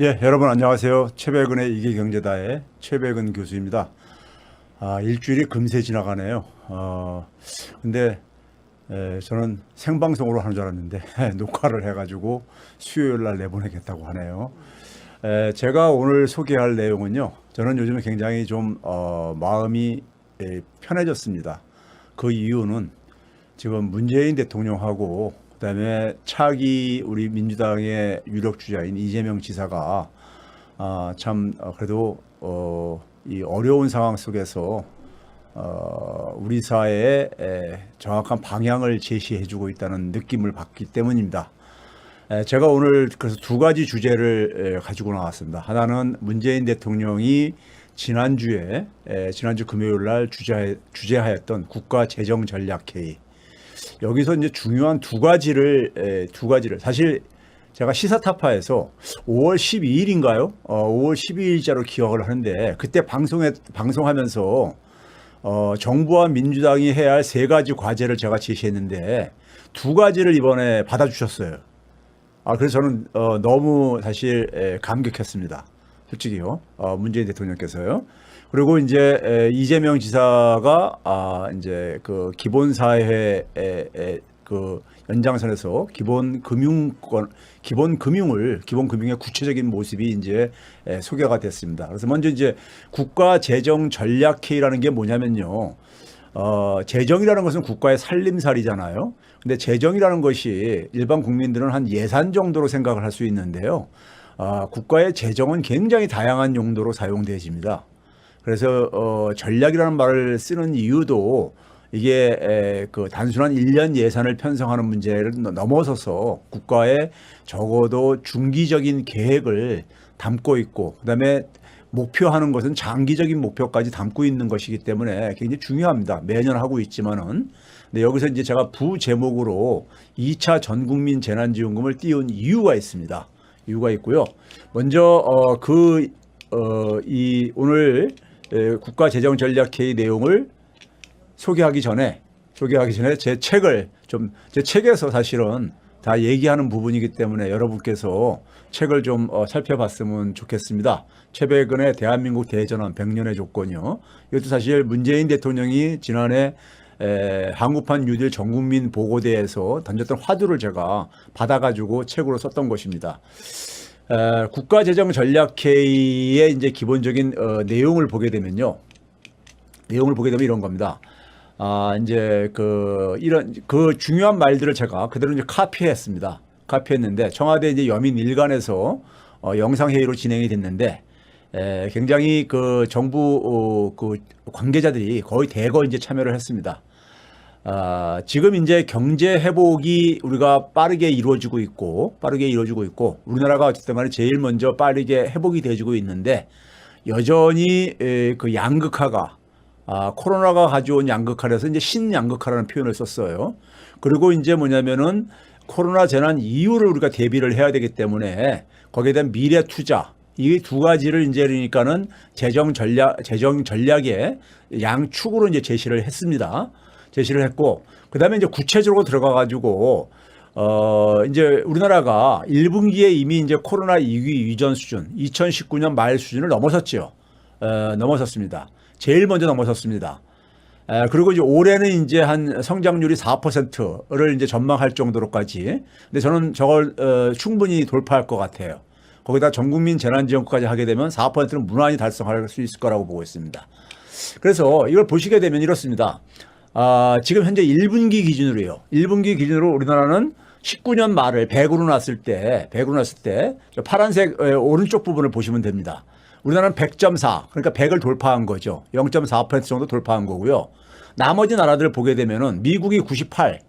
예, 여러분 안녕하세요. 최백은의 이기경제다의 최백은 교수입니다. 일주일이 금세 지나가네요. 근데 저는 생방송으로 하는 줄 알았는데 녹화를 해가지고 수요일 날 내보내겠다고 하네요. 제가 오늘 소개할 내용은요. 저는 요즘에 굉장히 좀 마음이 편해졌습니다. 그 이유는 지금 문재인 대통령하고 그다음에 차기 우리 민주당의 유력 주자인 이재명 지사가 참 그래도 이 어려운 상황 속에서 우리 사회에 정확한 방향을 제시해주고 있다는 느낌을 받기 때문입니다. 제가 오늘 그래서 두 가지 주제를 가지고 나왔습니다. 하나는 문재인 대통령이 지난주 금요일 날 주재하였던 국가 재정 전략 회의. 여기서 이제 중요한 두 가지를 사실 제가 시사타파에서 5월 12일인가요? 5월 12일자로 기억을 하는데 그때 방송하면서 정부와 민주당이 해야 할 세 가지 과제를 제가 제시했는데 두 가지를 이번에 받아주셨어요. 그래서 저는 너무 사실 감격했습니다. 솔직히요. 문재인 대통령께서요. 그리고 이제 이재명 지사가 이제 그 기본사회 그 연장선에서 기본 금융의 구체적인 모습이 이제 소개가 됐습니다. 그래서 먼저 이제 국가 재정 전략회의라는 게 뭐냐면요. 재정이라는 것은 국가의 살림살이잖아요. 근데 재정이라는 것이 일반 국민들은 한 예산 정도로 생각을 할 수 있는데요. 국가의 재정은 굉장히 다양한 용도로 사용되어집니다. 그래서 전략이라는 말을 쓰는 이유도 이게 그 단순한 1년 예산을 편성하는 문제를 넘어서서 국가의 적어도 중기적인 계획을 담고 있고 그다음에 목표하는 것은 장기적인 목표까지 담고 있는 것이기 때문에 굉장히 중요합니다. 매년 하고 있지만은. 근데 여기서 이제 제가 부제목으로 2차 전국민 재난지원금을 띄운 이유가 있습니다. 이유가 있고요. 먼저 오늘 국가재정전략회의 내용을 소개하기 전에 제 책에서 사실은 다 얘기하는 부분이기 때문에 여러분께서 책을 좀 살펴봤으면 좋겠습니다. 최백은의 대한민국 대전환 100년의 조건이요. 이것도 사실 문재인 대통령이 지난해 한국판 뉴딜 전국민 보고대에서 던졌던 화두를 제가 받아가지고 책으로 썼던 것입니다. 국가재정전략회의의 이제 기본적인 내용을 보게 되면 이런 겁니다. 이제 이런 중요한 말들을 제가 그대로 이제 카피했는데 청와대 이제 여민 일간에서 영상 회의로 진행이 됐는데 굉장히 그 정부 관계자들이 거의 대거 이제 참여를 했습니다. 지금 이제 경제 회복이 우리가 빠르게 이루어지고 있고 우리나라가 어쨌든 간에 제일 먼저 빠르게 회복이 되어지고 있는데 여전히 그 양극화가 코로나가 가져온 양극화라서 이제 신양극화라는 표현을 썼어요. 그리고 이제 뭐냐면은 코로나 재난 이후를 우리가 대비를 해야 되기 때문에 거기에 대한 미래 투자 이 두 가지를 이제 그러니까는 재정 전략의 양축으로 이제 제시를 했고 그다음에 이제 구체적으로 들어가 가지고 이제 우리나라가 1분기에 이미 이제 코로나 위기 이전 수준 2019년 말 수준을 넘어섰습니다. 제일 먼저 넘어섰습니다. 그리고 이제 올해는 이제 한 성장률이 4%를 이제 전망할 정도로까지. 근데 저는 저걸 충분히 돌파할 것 같아요. 거기다 전국민 재난지원금까지 하게 되면 4%는 무난히 달성할 수 있을 거라고 보고 있습니다. 그래서 이걸 보시게 되면 이렇습니다. 지금 현재 1분기 기준으로요. 1분기 기준으로 우리나라는 19년 말을 100으로 놨을 때 파란색 오른쪽 부분을 보시면 됩니다. 우리나라는 100.4 그러니까 100을 돌파한 거죠. 0.4% 정도 돌파한 거고요. 나머지 나라들을 보게 되면은 미국이 98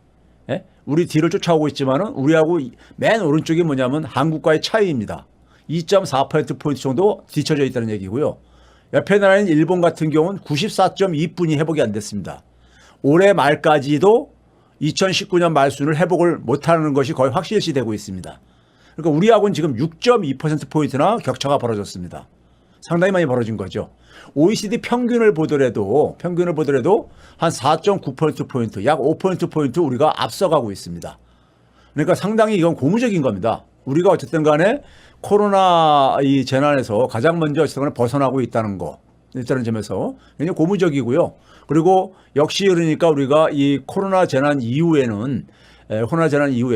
우리 뒤를 쫓아오고 있지만은 우리하고 맨 오른쪽이 뭐냐면 한국과의 차이입니다. 2.4%포인트 정도 뒤쳐져 있다는 얘기고요. 옆에 나라인 일본 같은 경우는 94.2분이 회복이 안 됐습니다. 올해 말까지도 2019년 말 수준을 회복을 못하는 것이 거의 확실시되고 있습니다. 그러니까 우리하고는 지금 6.2%포인트나 격차가 벌어졌습니다. 상당히 많이 벌어진 거죠. OECD 평균을 보더라도 한 4.9%포인트, 약 5%포인트 우리가 앞서가고 있습니다. 그러니까 상당히 이건 고무적인 겁니다. 우리가 어쨌든 간에 코로나 이 재난에서 가장 먼저 어쨌든 벗어나고 있다는 점에서 굉장히 고무적이고요. 그리고 역시 그러니까 우리가 이 코로나 재난 이후에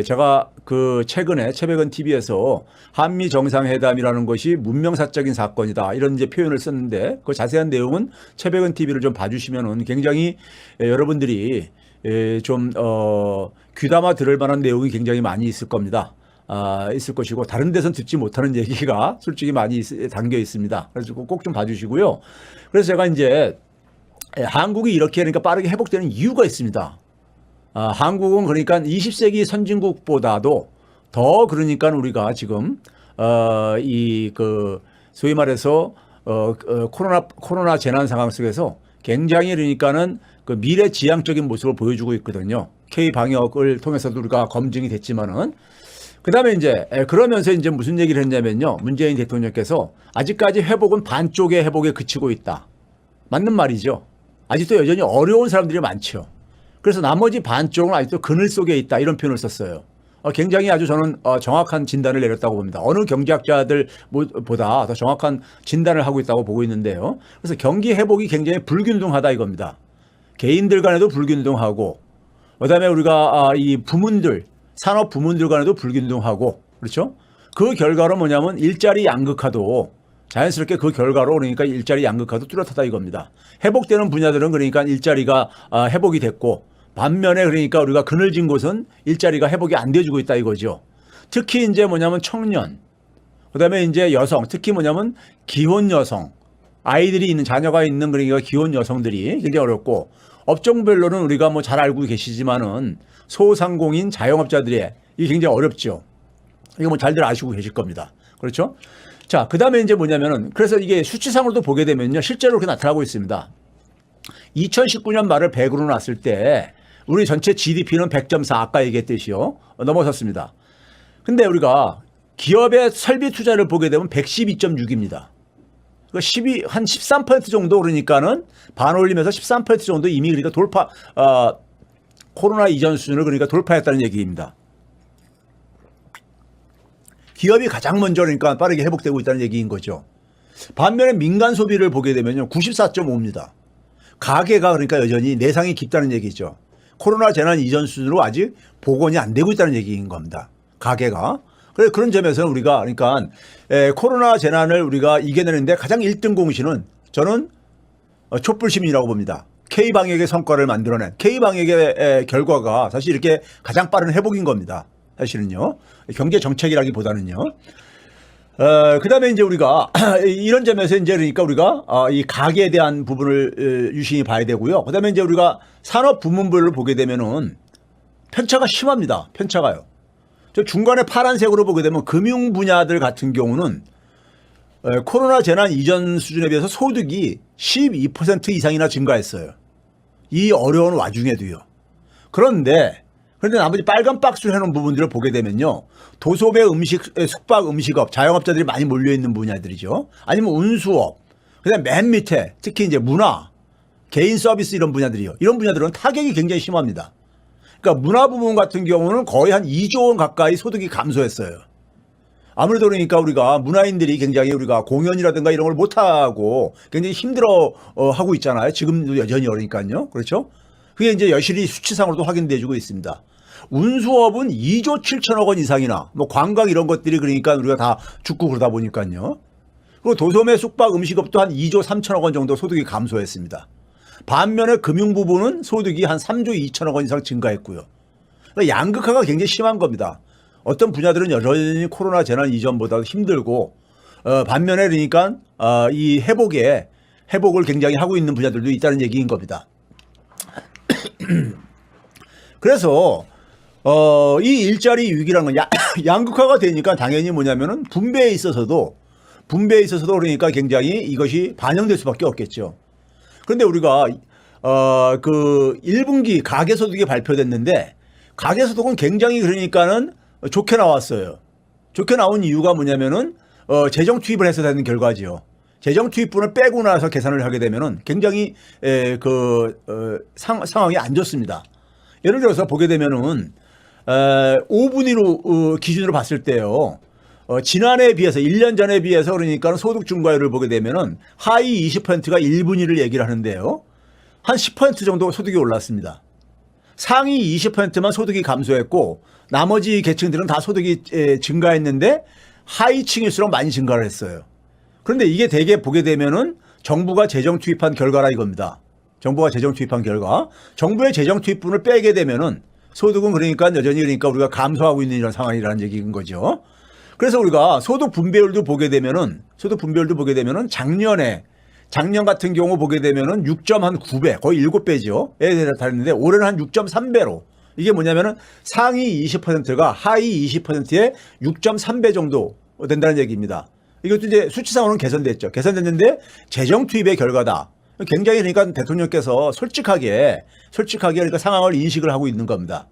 제가 그 최근에 최백은 TV에서 한미 정상회담이라는 것이 문명사적인 사건이다 이런 이제 표현을 썼는데 그 자세한 내용은 최백은 TV를 좀 봐주시면은 굉장히 여러분들이 좀 귀담아 들을 만한 내용이 굉장히 많이 있을 겁니다. 있을 것이고 다른 데선 듣지 못하는 얘기가 솔직히 많이 담겨 있습니다. 그래서 꼭 좀 봐주시고요. 그래서 제가 이제 한국이 이렇게 그러니까 빠르게 회복되는 이유가 있습니다. 한국은 그러니까 20세기 선진국보다도 더 그러니까 우리가 지금 이 그 소위 말해서 코로나 재난 상황 속에서 굉장히 그러니까는 그 미래지향적인 모습을 보여주고 있거든요. K 방역을 통해서도 우리가 검증이 됐지만은 그다음에 이제 그러면서 이제 무슨 얘기를 했냐면요. 문재인 대통령께서 아직까지 회복은 반쪽의 회복에 그치고 있다. 맞는 말이죠. 아직도 여전히 어려운 사람들이 많죠. 그래서 나머지 반쪽은 아직도 그늘 속에 있다 이런 표현을 썼어요. 굉장히 아주 저는 정확한 진단을 내렸다고 봅니다. 어느 경제학자들보다 더 정확한 진단을 하고 있다고 보고 있는데요. 그래서 경기 회복이 굉장히 불균등하다 이겁니다. 개인들 간에도 불균등하고 그다음에 우리가 이 부문들 산업 부문들 간에도 불균등하고 그렇죠. 그 결과로 뭐냐면 일자리 양극화도 자연스럽게 그 결과로 그러니까 일자리 양극화도 뚜렷하다 이겁니다. 회복되는 분야들은 그러니까 일자리가 회복이 됐고 반면에 그러니까 우리가 그늘진 곳은 일자리가 회복이 안 돼주고 있다 이거죠. 특히 이제 뭐냐면 청년, 그다음에 이제 여성, 특히 뭐냐면 기혼 여성, 아이들이 있는 자녀가 있는 그러니까 기혼 여성들이 굉장히 어렵고 업종별로는 우리가 뭐 잘 알고 계시지만은 소상공인 자영업자들의 이게 굉장히 어렵죠. 이거 뭐 잘들 아시고 계실 겁니다. 그렇죠? 자, 그다음에 이제 뭐냐면은 그래서 이게 수치상으로도 보게 되면요. 실제로 그렇게 나타나고 있습니다. 2019년 말을 100으로 놨을 때 우리 전체 GDP는 100.4 아까 얘기했듯이요. 넘어섰습니다. 근데 우리가 기업의 설비 투자를 보게 되면 112.6입니다. 한 13% 정도 그러니까는 반올림에서 13% 정도 이미 그러니까 코로나 이전 수준을 그러니까 돌파했다는 얘기입니다. 기업이 가장 먼저 그러니까 빠르게 회복되고 있다는 얘기인 거죠. 반면에 민간 소비를 보게 되면요. 94.5입니다. 가계가 그러니까 여전히 내상이 깊다는 얘기죠. 코로나 재난 이전 수준으로 아직 복원이 안 되고 있다는 얘기인 겁니다. 가계가. 그래서 그런 점에서는 우리가 그러니까 코로나 재난을 우리가 이겨내는데 가장 1등 공신은 저는 촛불시민이라고 봅니다. K방역의 성과를 만들어낸 K방역의 결과가 사실 이렇게 가장 빠른 회복인 겁니다. 사실은요. 경제 정책이라기보다는요. 그다음에 이제 우리가 이런 점에서 이제 그러니까 우리가 이 가계에 대한 부분을 유심히 봐야 되고요. 그다음에 이제 우리가 산업 부문별로 보게 되면은 편차가 심합니다. 편차가요. 저 중간에 파란색으로 보게 되면 금융 분야들 같은 경우는 코로나 재난 이전 수준에 비해서 소득이 12% 이상이나 증가했어요. 이 어려운 와중에도요. 그런데 나머지 빨간 박스로 해놓은 부분들을 보게 되면요. 도소매 숙박 음식업, 자영업자들이 많이 몰려있는 분야들이죠. 아니면 운수업, 그다음 맨 밑에 특히 이제 문화, 개인 서비스 이런 분야들이요. 이런 분야들은 타격이 굉장히 심합니다. 그러니까 문화 부문 같은 경우는 거의 한 2조 원 가까이 소득이 감소했어요. 아무래도 그러니까 우리가 문화인들이 굉장히 우리가 공연이라든가 이런 걸 못하고 굉장히 힘들어 하고 있잖아요. 지금도 여전히 어려니까요. 그렇죠? 그게 이제 여실히 수치상으로도 확인돼주고 있습니다. 운수업은 2조 7천억 원 이상이나 뭐 관광 이런 것들이 그러니까 우리가 다 죽고 그러다 보니까요. 그리고 도소매 숙박 음식업도 한 2조 3천억 원 정도 소득이 감소했습니다. 반면에 금융 부분은 소득이 한 3조 2천억 원 이상 증가했고요. 그러니까 양극화가 굉장히 심한 겁니다. 어떤 분야들은 여전히 코로나 재난 이전보다 힘들고 반면에 그러니까 이 회복을 굉장히 하고 있는 분야들도 있다는 얘기인 겁니다. 그래서 이 일자리 위기라는 건 양극화가 되니까 당연히 뭐냐면은 분배에 있어서도 그러니까 굉장히 이것이 반영될 수밖에 없겠죠. 그런데 우리가 그 1분기 가계소득이 발표됐는데 가계소득은 굉장히 그러니까는 좋게 나왔어요. 좋게 나온 이유가 뭐냐면은 재정 투입을 해서 되는 결과지요. 재정 투입분을 빼고 나서 계산을 하게 되면은 굉장히 상황이 안 좋습니다. 예를 들어서 보게 되면은 5분위로 기준으로 봤을 때요. 지난해에 비해서 1년 전에 비해서 그러니까 소득 증가율을 보게 되면은 하위 20%가 1분위 1을 얘기를 하는데요. 한 10% 정도 소득이 올랐습니다. 상위 20%만 소득이 감소했고 나머지 계층들은 다 소득이 증가했는데 하위층일수록 많이 증가를 했어요. 그런데 이게 대개 보게 되면은 정부가 재정 투입한 결과라 이겁니다. 정부가 재정 투입한 결과. 정부의 재정 투입분을 빼게 되면은 소득은 그러니까 여전히 그러니까 우리가 감소하고 있는 이런 상황이라는 얘기인 거죠. 그래서 우리가 소득 분배율도 보게 되면은 작년 같은 경우 보게 되면은 6.9배 거의 7배죠. 에 달했는데 올해는 한 6.3배로 이게 뭐냐면은 상위 20%가 하위 20%의 6.3배 정도 된다는 얘기입니다. 이것도 이제 수치상으로는 개선됐죠. 개선됐는데 재정 투입의 결과다. 굉장히 그러니까 대통령께서 솔직하게 그러니까 상황을 인식을 하고 있는 겁니다.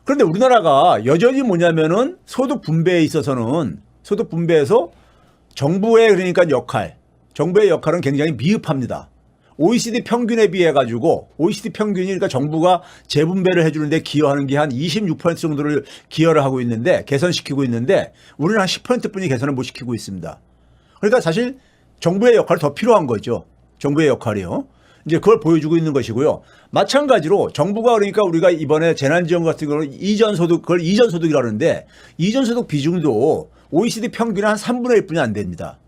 그런데 우리나라가 여전히 뭐냐면은 소득 분배에 있어서는 소득 분배에서 정부의 그러니까 정부의 역할은 굉장히 미흡합니다. OECD 평균에 비해 가지고 OECD 평균이 그러니까 정부가 재분배를 해주는데 기여하는 게 한 26% 정도를 기여를 하고 있는데 개선시키고 있는데 우리는 한 10%뿐이 개선을 못 시키고 있습니다. 그러니까 사실 정부의 역할이 더 필요한 거죠. 정부의 역할이요. 이제 그걸 보여주고 있는 것이고요. 마찬가지로 정부가 그러니까 우리가 이번에 재난지원 같은 경우는 그걸 이전소득이라는데 이전소득 비중도 OECD 평균의 한 3분의 1뿐이 안 됩니다.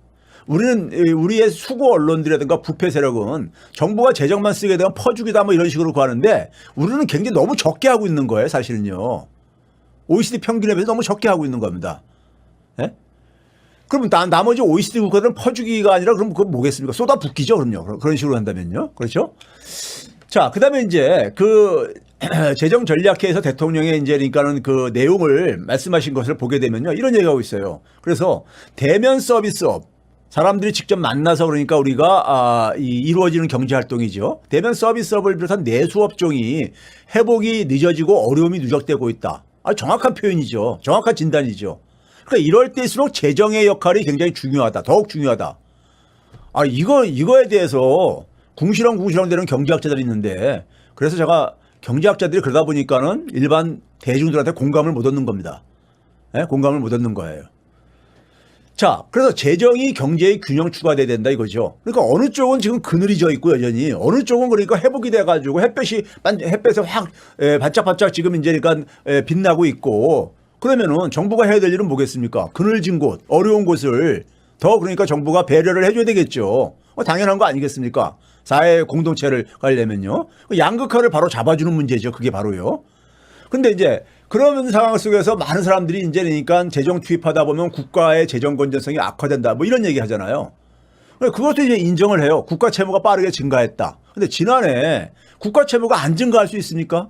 우리의 수구 언론들이라든가 부패 세력은 정부가 재정만 쓰게 되면 퍼주기다 뭐 이런 식으로 구하는데 우리는 굉장히 너무 적게 하고 있는 거예요, 사실은요. OECD 평균에 비해서 너무 적게 하고 있는 겁니다. 예? 그럼 나머지 OECD 국가들은 퍼주기가 아니라 그럼 그건 뭐겠습니까? 쏟아붓기죠, 그럼요. 그런 식으로 한다면요. 그렇죠? 자, 그 다음에 이제 재정 전략회에서 대통령의 이제 그러니까는 그 내용을 말씀하신 것을 보게 되면요. 이런 얘기가 하고 있어요. 그래서 대면 서비스업, 사람들이 직접 만나서 그러니까 우리가 이루어지는 경제 활동이죠. 대면 서비스업을 비롯한 내수업종이 회복이 늦어지고 어려움이 누적되고 있다. 정확한 표현이죠. 정확한 진단이죠. 그러니까 이럴 때일수록 재정의 역할이 굉장히 중요하다. 더욱 중요하다. 이거에 대해서 궁시렁궁시렁 되는 경제학자들이 있는데 그래서 제가 경제학자들이 그러다 보니까는 일반 대중들한테 공감을 못 얻는 겁니다. 네? 공감을 못 얻는 거예요. 자, 그래서 재정이 경제의 균형 추가돼야 된다 이거죠. 그러니까 어느 쪽은 지금 그늘이 져 있고 여전히 어느 쪽은 그러니까 회복이 돼가지고 햇볕에 확 반짝반짝 지금 이제 그러니까 빛나고 있고 그러면은 정부가 해야 될 일은 뭐겠습니까? 그늘진 곳, 어려운 곳을 더 그러니까 정부가 배려를 해줘야 되겠죠. 당연한 거 아니겠습니까? 사회 공동체를 가려면요. 양극화를 바로 잡아주는 문제죠. 그게 바로요. 근데 이제 그런 상황 속에서 많은 사람들이 이제 그러니까 재정 투입하다 보면 국가의 재정 건전성이 악화된다. 뭐 이런 얘기 하잖아요. 그것도 이제 인정을 해요. 국가 채무가 빠르게 증가했다. 근데 지난해 국가 채무가 안 증가할 수 있습니까?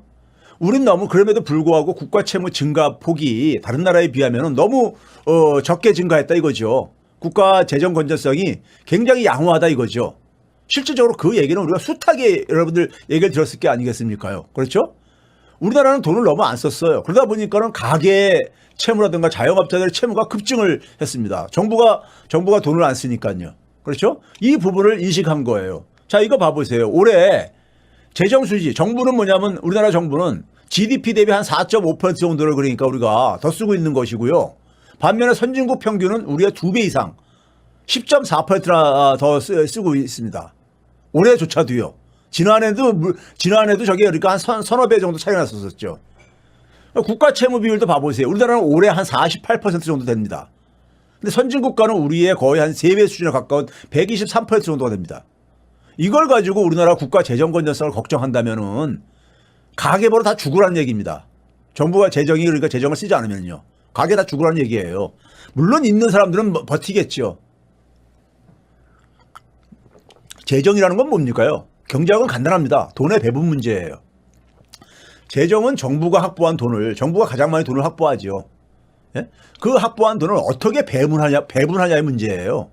우린 너무 그럼에도 불구하고 국가 채무 증가 폭이 다른 나라에 비하면 너무 적게 증가했다 이거죠. 국가 재정 건전성이 굉장히 양호하다 이거죠. 실질적으로 그 얘기는 우리가 숱하게 여러분들 얘기를 들었을 게 아니겠습니까요? 그렇죠? 우리나라는 돈을 너무 안 썼어요. 그러다 보니까는 가계 채무라든가 자영업자들의 채무가 급증을 했습니다. 정부가 돈을 안 쓰니까요. 그렇죠? 이 부분을 인식한 거예요. 자, 이거 봐보세요. 올해 재정 수지, 정부는 뭐냐면 우리나라 정부는 GDP 대비 한 4.5% 정도를 그러니까 우리가 더 쓰고 있는 것이고요. 반면에 선진국 평균은 우리가 2배 이상 10.4%나 더 쓰고 있습니다. 올해조차도요. 지난해도 저게 그러니까 한 서너 배 정도 차이가 났었죠. 국가 채무 비율도 봐보세요. 우리나라는 올해 한 48% 정도 됩니다. 근데 선진국가는 우리의 거의 한 3배 수준에 가까운 123% 정도가 됩니다. 이걸 가지고 우리나라 국가 재정 건전성을 걱정한다면은 가계부로 다 죽으라는 얘기입니다. 정부가 그러니까 재정을 쓰지 않으면요. 가계 다 죽으라는 얘기예요. 물론 있는 사람들은 버티겠죠. 재정이라는 건 뭡니까요? 경제학은 간단합니다. 돈의 배분 문제예요. 재정은 정부가 가장 많이 돈을 확보하죠. 예? 그 확보한 돈을 어떻게 배분하냐의 문제예요.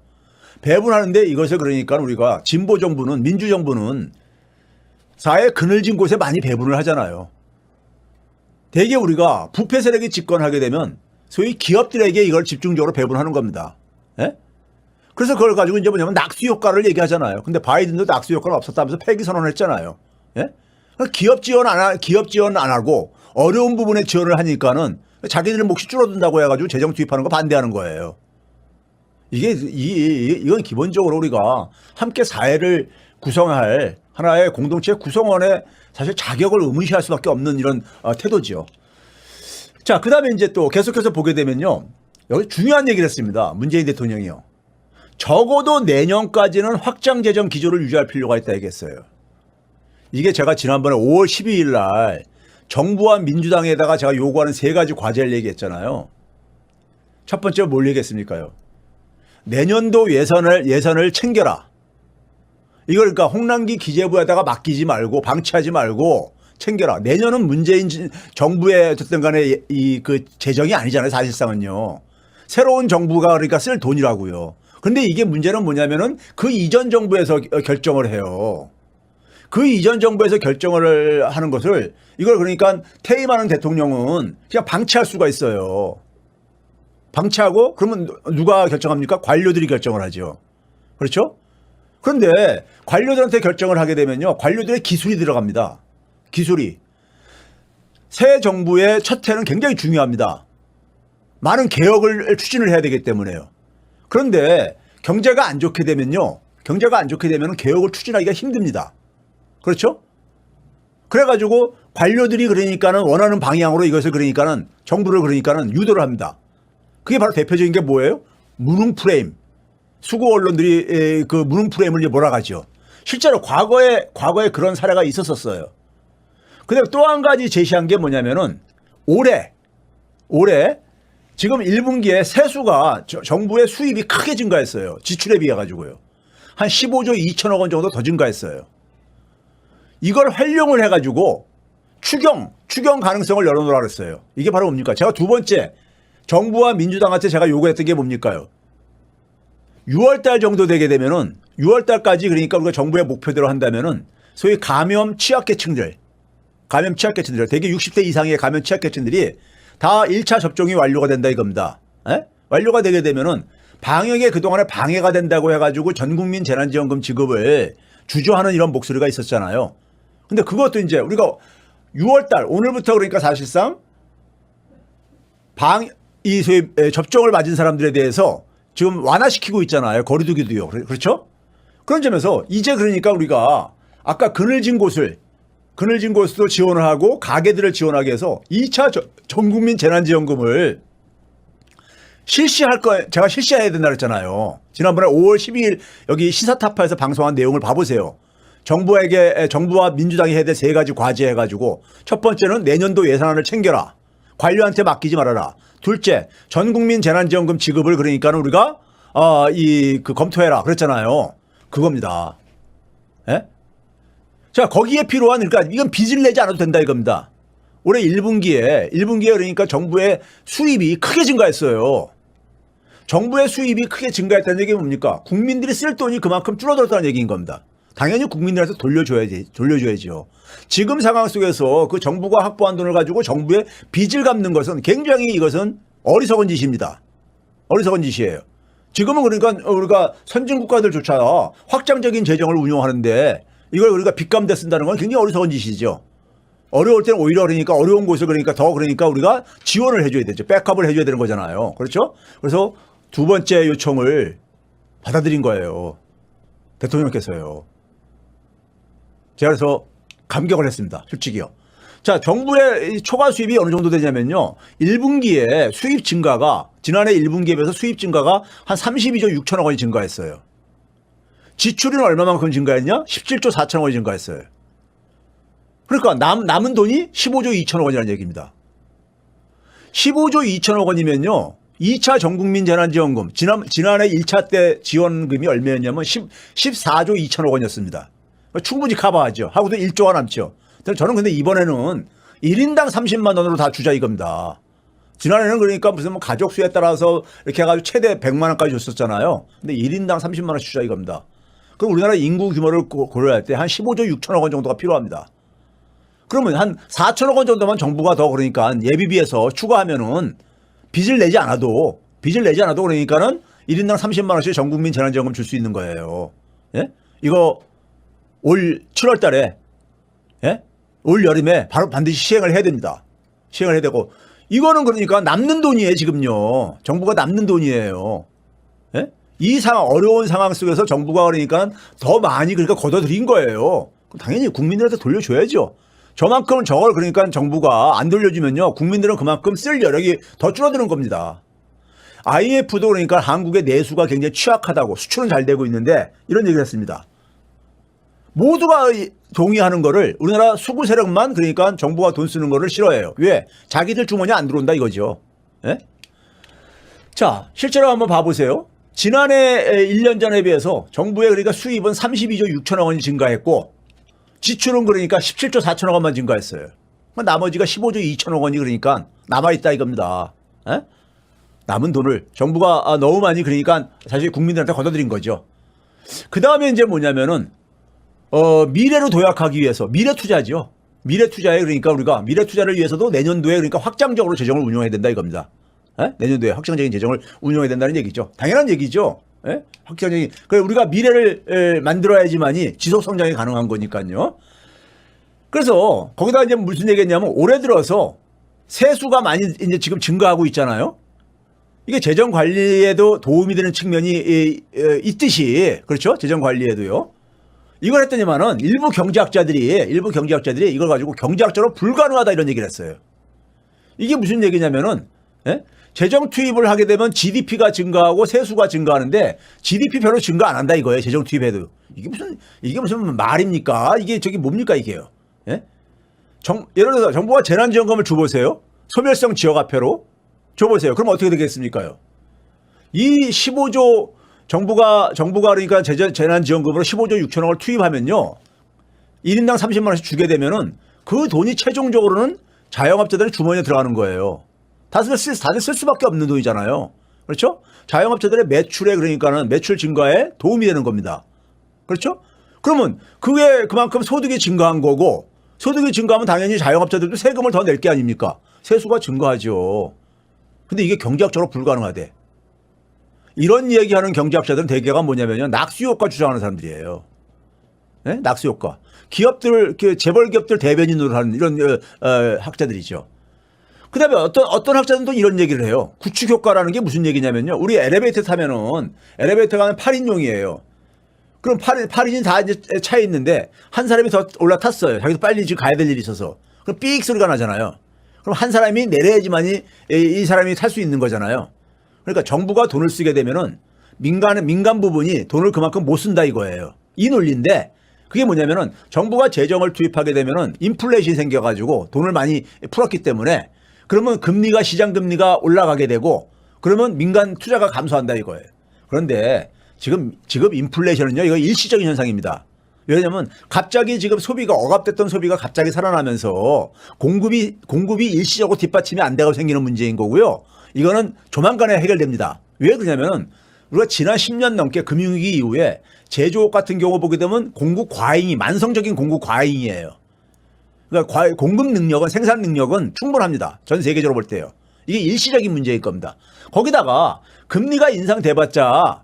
배분하는데 이것을 그러니까 우리가 진보정부는, 민주정부는 사회 그늘진 곳에 많이 배분을 하잖아요. 대개 우리가 부패 세력이 집권하게 되면 소위 기업들에게 이걸 집중적으로 배분하는 겁니다. 예? 그래서 그걸 가지고 이제 뭐냐면 낙수 효과를 얘기하잖아요. 근데 바이든도 낙수 효과는 없었다면서 폐기 선언을 했잖아요. 예? 기업 지원 안 하고 어려운 부분에 지원을 하니까는 자기들 몫이 줄어든다고 해가지고 재정 투입하는 거 반대하는 거예요. 이건 기본적으로 우리가 함께 사회를 구성할 하나의 공동체 구성원의 사실 자격을 의문시할 수밖에 없는 이런 태도죠. 자, 그 다음에 이제 또 계속해서 보게 되면요. 여기 중요한 얘기를 했습니다. 문재인 대통령이요. 적어도 내년까지는 확장 재정 기조를 유지할 필요가 있다 얘기했어요. 이게 제가 지난번에 5월 12일 날 정부와 민주당에다가 제가 요구하는 3가지 과제를 얘기했잖아요. 첫 번째 뭘 얘기했습니까요? 내년도 예산을 챙겨라. 이걸 그러니까 홍남기 기재부에다가 맡기지 말고 방치하지 말고 챙겨라. 내년은 문재인 정부의 어쨌든 간에 그 재정이 아니잖아요. 사실상은요. 새로운 정부가 그러니까 쓸 돈이라고요. 근데 이게 문제는 뭐냐면은 그 이전 정부에서 결정을 해요. 그 이전 정부에서 결정을 하는 것을 이걸 그러니까 퇴임하는 대통령은 그냥 방치할 수가 있어요. 방치하고 그러면 누가 결정합니까? 관료들이 결정을 하죠. 그렇죠? 그런데 관료들한테 결정을 하게 되면요. 관료들의 기술이 들어갑니다. 기술이. 새 정부의 첫 해는 굉장히 중요합니다. 많은 개혁을 추진을 해야 되기 때문에요. 그런데 경제가 안 좋게 되면요. 경제가 안 좋게 되면 개혁을 추진하기가 힘듭니다. 그렇죠? 그래가지고 관료들이 그러니까는 원하는 방향으로 이것을 그러니까는 정부를 그러니까는 유도를 합니다. 그게 바로 대표적인 게 뭐예요? 무능 프레임. 수구 언론들이 그 무능 프레임을 몰아가죠. 실제로 과거에 그런 사례가 있었어요. 근데 또 한 가지 제시한 게 뭐냐면은 올해 지금 1분기에 세수가 정부의 수입이 크게 증가했어요. 지출에 비해 가지고요. 한 15조 2천억 원 정도 더 증가했어요. 이걸 활용을 해가지고 추경 가능성을 열어놓으라 그랬어요. 이게 바로 뭡니까? 제가 두 번째 정부와 민주당한테 제가 요구했던 게 뭡니까요? 6월달 정도 되게 되면은 6월달까지 그러니까 우리가 정부의 목표대로 한다면은 소위 감염 취약계층들 대개 60대 이상의 감염 취약계층들이 다 1차 접종이 완료가 된다 이겁니다. 에? 완료가 되게 되면은 방역에 그동안에 방해가 된다고 해가지고 전국민 재난지원금 지급을 주저하는 이런 목소리가 있었잖아요. 근데 그것도 이제 우리가 6월달 오늘부터 그러니까 사실상 소위 접종을 맞은 사람들에 대해서 지금 완화시키고 있잖아요. 거리두기도요. 그렇죠? 그런 점에서 이제 그러니까 우리가 아까 그늘진 곳도 지원을 하고 가게들을 지원하게 해서 2차 전국민 재난지원금을 제가 실시해야 된다 그랬잖아요. 지난번에 5월 12일 여기 시사타파에서 방송한 내용을 봐보세요. 정부와 민주당이 해야 될 3가지 과제 해가지고 첫 번째는 내년도 예산안을 챙겨라. 관료한테 맡기지 말아라. 둘째, 전국민 재난지원금 지급을 그러니까는 우리가 검토해라. 그랬잖아요. 그겁니다. 예? 자, 거기에 필요한 그러니까 이건 빚을 내지 않아도 된다 이겁니다. 올해 1분기에 그러니까 정부의 수입이 크게 증가했어요. 정부의 수입이 크게 증가했다는 얘기는 뭡니까? 국민들이 쓸 돈이 그만큼 줄어들었다는 얘기인 겁니다. 당연히 국민들한테 돌려줘야죠. 지금 상황 속에서 그 정부가 확보한 돈을 가지고 정부의 빚을 갚는 것은 굉장히 이것은 어리석은 짓입니다. 어리석은 짓이에요. 지금은 그러니까 우리가 선진국가들조차 확장적인 재정을 운용하는데 이걸 우리가 빚감대 쓴다는 건 굉장히 어리석은 짓이죠. 어려울 때는 오히려 그러니까 어려운 곳을 그러니까 우리가 지원을 해줘야 되죠. 백업을 해줘야 되는 거잖아요. 그렇죠? 그래서 두 번째 요청을 받아들인 거예요. 대통령께서요. 제가 그래서 감격을 했습니다. 솔직히요. 자, 정부의 초과 수입이 어느 정도 되냐면요. 1분기에 수입 증가가 지난해 1분기에 비해서 수입 증가가 한 32조 6천억 원이 증가했어요. 지출은 얼마만큼 증가했냐? 17조 4천억 원이 증가했어요. 그러니까 남은 돈이 15조 2천억 원이라는 얘기입니다. 15조 2천억 원이면요. 2차 전국민 재난지원금 지난해 1차 때 지원금이 얼마였냐면 14조 2천억 원이었습니다. 충분히 커버하죠. 하고도 1조가 남죠. 저는 근데 이번에는 1인당 30만 원으로 다 주자 이겁니다. 지난해는 그러니까 무슨 뭐 가족 수에 따라서 이렇게 해가지고 최대 100만 원까지 줬었잖아요. 근데 1인당 30만 원 주자 이겁니다. 그럼 우리나라 인구 규모를 고려할 때 한 15조 6천억 원 정도가 필요합니다. 그러면 한 4천억 원 정도만 정부가 더 그러니까 예비비에서 추가하면은 빚을 내지 않아도 그러니까는 1인당 30만 원씩 전국민 재난지원금 줄 수 있는 거예요. 예? 이거 올 7월 달에 예? 올 여름에 바로 반드시 시행을 해야 됩니다. 시행을 해야 되고 이거는 그러니까 남는 돈이에요, 지금요. 정부가 남는 돈이에요. 예? 이 상황, 어려운 상황 속에서 정부가 그러니까 더 많이 그러니까 걷어들인 거예요. 그럼 당연히 국민들한테 돌려줘야죠. 저만큼 저걸 그러니까 정부가 안 돌려주면요. 국민들은 그만큼 쓸 여력이 더 줄어드는 겁니다. IMF도 그러니까 한국의 내수가 굉장히 취약하다고 수출은 잘 되고 있는데 이런 얘기를 했습니다. 모두가 동의하는 거를 우리나라 수구 세력만 그러니까 정부가 돈 쓰는 거를 싫어해요. 왜? 자기들 주머니에 안 들어온다 이거죠. 예? 자, 실제로 한번 봐보세요. 지난해 1년 전에 비해서 정부의 그러니까 수입은 32조 6천억 원이 증가했고 지출은 그러니까 17조 4천억 원만 증가했어요. 나머지가 15조 2천억 원이 그러니까 남아있다 이겁니다. 에? 남은 돈을 정부가 너무 많이 그러니까 사실 국민들한테 걷어들인 거죠. 그 다음에 이제 뭐냐면은 미래로 도약하기 위해서 미래 투자죠. 미래 투자에 그러니까 우리가 미래 투자를 위해서도 내년도에 그러니까 확장적으로 재정을 운용해야 된다 이겁니다. 에? 내년도에 확장적인 재정을 운용해야 된다는 얘기죠. 당연한 얘기죠. 예? 확장적인. 그래 우리가 미래를 만들어야지만이 지속 성장이 가능한 거니까요. 그래서 거기다 이제 무슨 얘기했냐면 올해 들어서 세수가 많이 이제 지금 증가하고 있잖아요. 이게 재정 관리에도 도움이 되는 측면이 있듯이 그렇죠? 재정 관리에도요. 이걸 했더니만은 일부 경제학자들이 이걸 가지고 경제학적으로 불가능하다 이런 얘기를 했어요. 이게 무슨 얘기냐면은 예? 재정 투입을 하게 되면 GDP가 증가하고 세수가 증가하는데 GDP 별로 증가 안 한다 이거예요. 재정 투입해도. 이게 무슨 말입니까? 이게 저기 뭡니까 이게요. 예? 예를 들어서 정부가 재난지원금을 줘보세요. 소멸성 지역화폐로 줘보세요. 그럼 어떻게 되겠습니까요? 이 15조 정부가 그러니까 재난지원금으로 15조 6천억을 투입하면요. 1인당 30만 원씩 주게 되면은 그 돈이 최종적으로는 자영업자들의 주머니에 들어가는 거예요. 다들 쓸 수밖에 없는 돈이잖아요. 그렇죠? 자영업자들의 매출에 그러니까는 매출 증가에 도움이 되는 겁니다. 그렇죠? 그러면 그게 그만큼 소득이 증가한 거고 소득이 증가하면 당연히 자영업자들도 세금을 더 낼 게 아닙니까? 세수가 증가하죠. 근데 이게 경제학적으로 불가능하대. 이런 얘기하는 경제학자들은 대개가 뭐냐면요. 낙수효과 주장하는 사람들이에요. 네? 낙수효과. 기업들, 재벌 기업들 대변인으로 하는 이런 학자들이죠. 그 다음에 어떤 학자들은 또 이런 얘기를 해요. 구축효과라는 게 무슨 얘기냐면요. 우리 엘리베이터 타면은 엘리베이터가 8인용이에요. 그럼 8인이 다 이제 차에 있는데 한 사람이 더 올라탔어요. 자기도 빨리 지금 가야 될 일이 있어서. 그럼 삑 소리가 나잖아요. 그럼 한 사람이 내려야지만이 이 사람이 탈 수 있는 거잖아요. 그러니까 정부가 돈을 쓰게 되면은 민간 부분이 돈을 그만큼 못 쓴다 이거예요. 이 논리인데 그게 뭐냐면은 정부가 재정을 투입하게 되면은 인플레이션이 생겨가지고 돈을 많이 풀었기 때문에 그러면 시장 금리가 올라가게 되고 그러면 민간 투자가 감소한다 이거예요. 그런데 지금 인플레이션은요 이거 일시적인 현상입니다. 왜냐하면 갑자기 지금 소비가 억압됐던 소비가 갑자기 살아나면서 공급이 일시적으로 뒷받침이 안 되고 생기는 문제인 거고요. 이거는 조만간에 해결됩니다. 왜 그러냐면 우리가 지난 10년 넘게 금융위기 이후에 제조업 같은 경우 보게 되면 만성적인 공급 과잉이에요. 그러니까 공급 능력은 생산 능력은 충분합니다. 전 세계적으로 볼 때요. 이게 일시적인 문제일 겁니다. 거기다가 금리가 인상돼봤자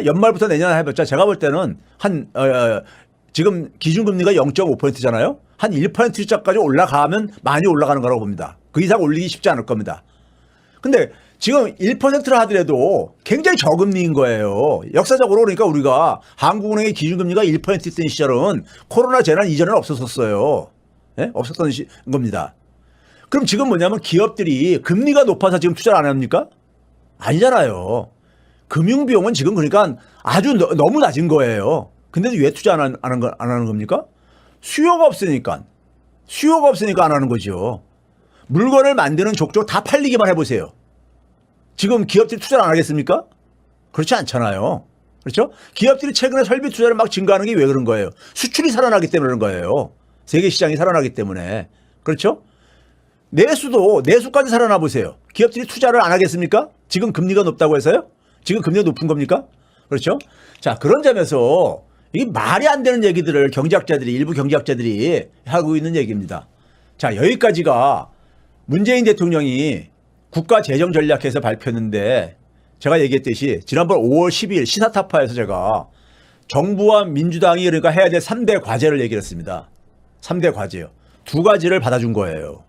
연말부터 내년 해봤자 제가 볼 때는 지금 기준금리가 0.5%잖아요. 한 1%까지 올라가면 많이 올라가는 거라고 봅니다. 그 이상 올리기 쉽지 않을 겁니다. 근데 지금 1%라 하더라도 굉장히 저금리인 거예요. 역사적으로 그러니까 우리가 한국은행의 기준금리가 1%였던 시절은 코로나 재난 이전에는 없었어요. 네? 없었던 겁니다. 그럼 지금 뭐냐면 기업들이 금리가 높아서 지금 투자를 안 합니까? 아니잖아요. 금융비용은 지금 그러니까 아주 너무 낮은 거예요. 근데도 왜 투자 안 하는 겁니까? 수요가 없으니까 안 하는 거죠. 물건을 만드는 족족 다 팔리기만 해보세요. 지금 기업들이 투자를 안 하겠습니까? 그렇지 않잖아요. 그렇죠? 기업들이 최근에 설비 투자를 막 증가하는 게 왜 그런 거예요? 수출이 살아나기 때문에 그런 거예요. 세계 시장이 살아나기 때문에. 그렇죠? 내수까지 살아나 보세요. 기업들이 투자를 안 하겠습니까? 지금 금리가 높다고 해서요? 지금 금리가 높은 겁니까? 그렇죠? 자, 그런 점에서 이게 말이 안 되는 얘기들을 일부 경제학자들이 하고 있는 얘기입니다. 자, 여기까지가 문재인 대통령이 국가재정전략회에서 발표했는데 제가 얘기했듯이 지난번 5월 12일 시사타파에서 제가 정부와 민주당이 그러니까 해야 될 3대 과제를 얘기를 했습니다. 3대 과제요. 2가지를 받아준 거예요.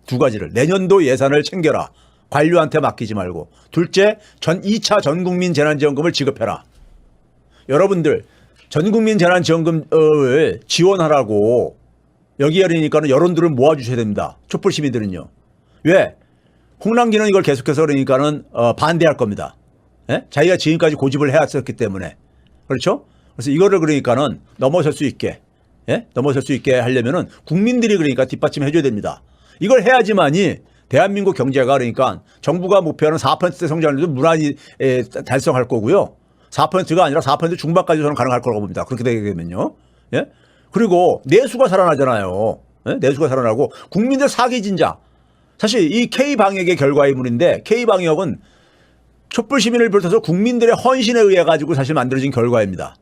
두 가지를. 내년도 예산을 챙겨라. 관료한테 맡기지 말고. 둘째, 2차 전국민 재난지원금을 지급해라. 여러분들 전국민 재난지원금을 지원하라고 여기에 그러니까는 여론들을 모아주셔야 됩니다. 촛불 시민들은요. 왜? 홍남기는 이걸 계속해서 그러니까는 반대할 겁니다. 예? 자기가 지금까지 고집을 해왔었기 때문에. 그렇죠? 그래서 이거를 그러니까는 넘어설 수 있게, 예? 넘어설 수 있게 하려면은 국민들이 그러니까 뒷받침 해줘야 됩니다. 이걸 해야지만이 대한민국 경제가 그러니까 정부가 목표하는 4% 성장률도 무난히 달성할 거고요. 4%가 아니라 4% 중반까지 저는 가능할 거라고 봅니다. 그렇게 되게 되면요. 예? 그리고 내수가 살아나잖아요. 예? 내수가 살아나고 국민들 사기 진작. 사실 이 K방역의 결과이문인데 K방역은 촛불 시민을 비롯해서 국민들의 헌신에 의해 가지고 사실 만들어진 결과입니다.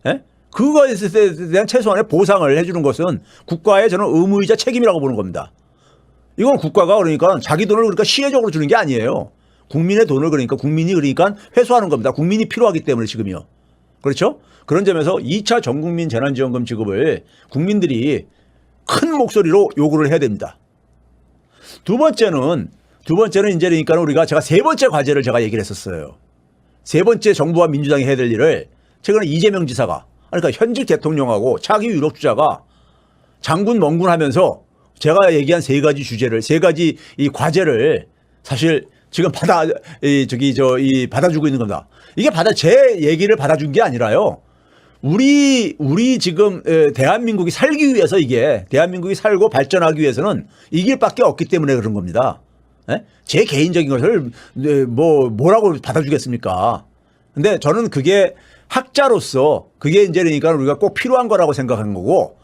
예? 그거에 대한 최소한의 보상을 해주는 것은 국가의 저는 의무이자 책임이라고 보는 겁니다. 이건 국가가 그러니까 자기 돈을 그러니까 시혜적으로 주는 게 아니에요. 국민의 돈을 그러니까 국민이 그러니까 회수하는 겁니다. 국민이 필요하기 때문에 지금요. 그렇죠? 그런 점에서 2차 전국민 재난지원금 지급을 국민들이 큰 목소리로 요구를 해야 됩니다. 두 번째는 이제 그러니까 우리가 제가 세 번째 과제를 제가 얘기를 했었어요. 세 번째 정부와 민주당이 해야 될 일을 최근에 이재명 지사가 그러니까 현직 대통령하고 차기 유력주자가 장군 멍군 하면서 제가 얘기한 세 가지 주제를 세 가지 이 과제를 사실 지금 받아주고 있는 겁니다. 이게 제 얘기를 받아준 게 아니라요. 우리 지금 대한민국이 살기 위해서 이게 대한민국이 살고 발전하기 위해서는 이 길밖에 없기 때문에 그런 겁니다. 예? 제 개인적인 것을 뭐라고 받아주겠습니까? 근데 저는 그게 학자로서 그게 이제 그러니까 우리가 꼭 필요한 거라고 생각한 거고,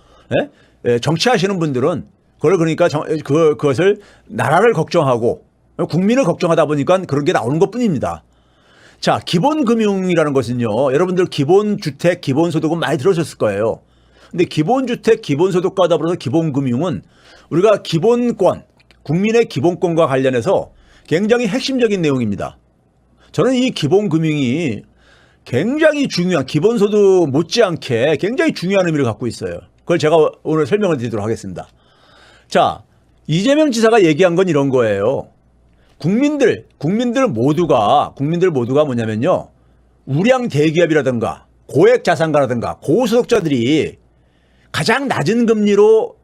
예? 정치하시는 분들은 그걸 그러니까 그것을 나라를 걱정하고 국민을 걱정하다 보니까 그런 게 나오는 것 뿐입니다. 자, 기본금융이라는 것은요, 여러분들 기본주택, 기본소득은 많이 들으셨을 거예요. 근데 기본주택, 기본소득과 더불어서 기본금융은 우리가 기본권, 국민의 기본권과 관련해서 굉장히 핵심적인 내용입니다. 저는 이 기본금융이 굉장히 중요한, 기본소득 못지않게 굉장히 중요한 의미를 갖고 있어요. 그걸 제가 오늘 설명을 드리도록 하겠습니다. 자, 이재명 지사가 얘기한 건 이런 거예요. 국민들 모두가 뭐냐면요. 우량 대기업이라든가 고액 자산가라든가 고소득자들이 가장 낮은 금리로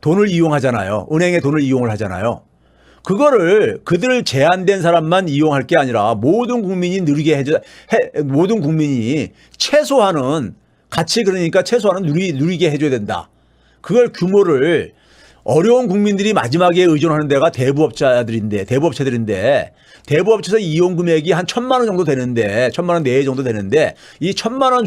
돈을 이용하잖아요. 은행에 돈을 이용을 하잖아요. 그거를 그들 제한된 사람만 이용할 게 아니라 모든 국민이 모든 국민이 최소한은 같이 그러니까 최소한은 누리게 해줘야 된다. 그걸 규모를 어려운 국민들이 마지막에 의존하는 데가 대부업체들인데 대부업체에서 이용 금액이 한 1,000만 원 정도 되는데 1,000만 원 내외 정도 되는데 이 1,000만 원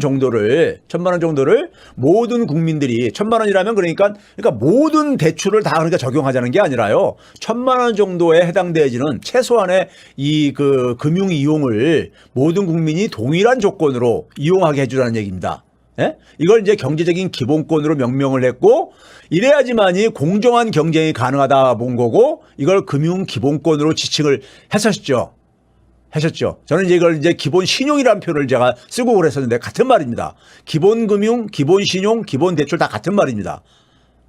정도를 모든 국민들이 1,000만 원이라면 그러니까 모든 대출을 다 그러니까 적용하자는 게 아니라요. 1,000만 원 정도에 해당되어지는 최소한의 이 그 금융 이용을 모든 국민이 동일한 조건으로 이용하게 해주라는 얘기입니다. 예? 이걸 이제 경제적인 기본권으로 명명을 했고 이래야지만이 공정한 경쟁이 가능하다 본 거고 이걸 금융 기본권으로 지칭을 하셨죠. 저는 이제 이걸 이제 기본 신용이라는 표현을 제가 쓰고 그랬었는데 같은 말입니다. 기본 금융, 기본 신용, 기본 대출 다 같은 말입니다.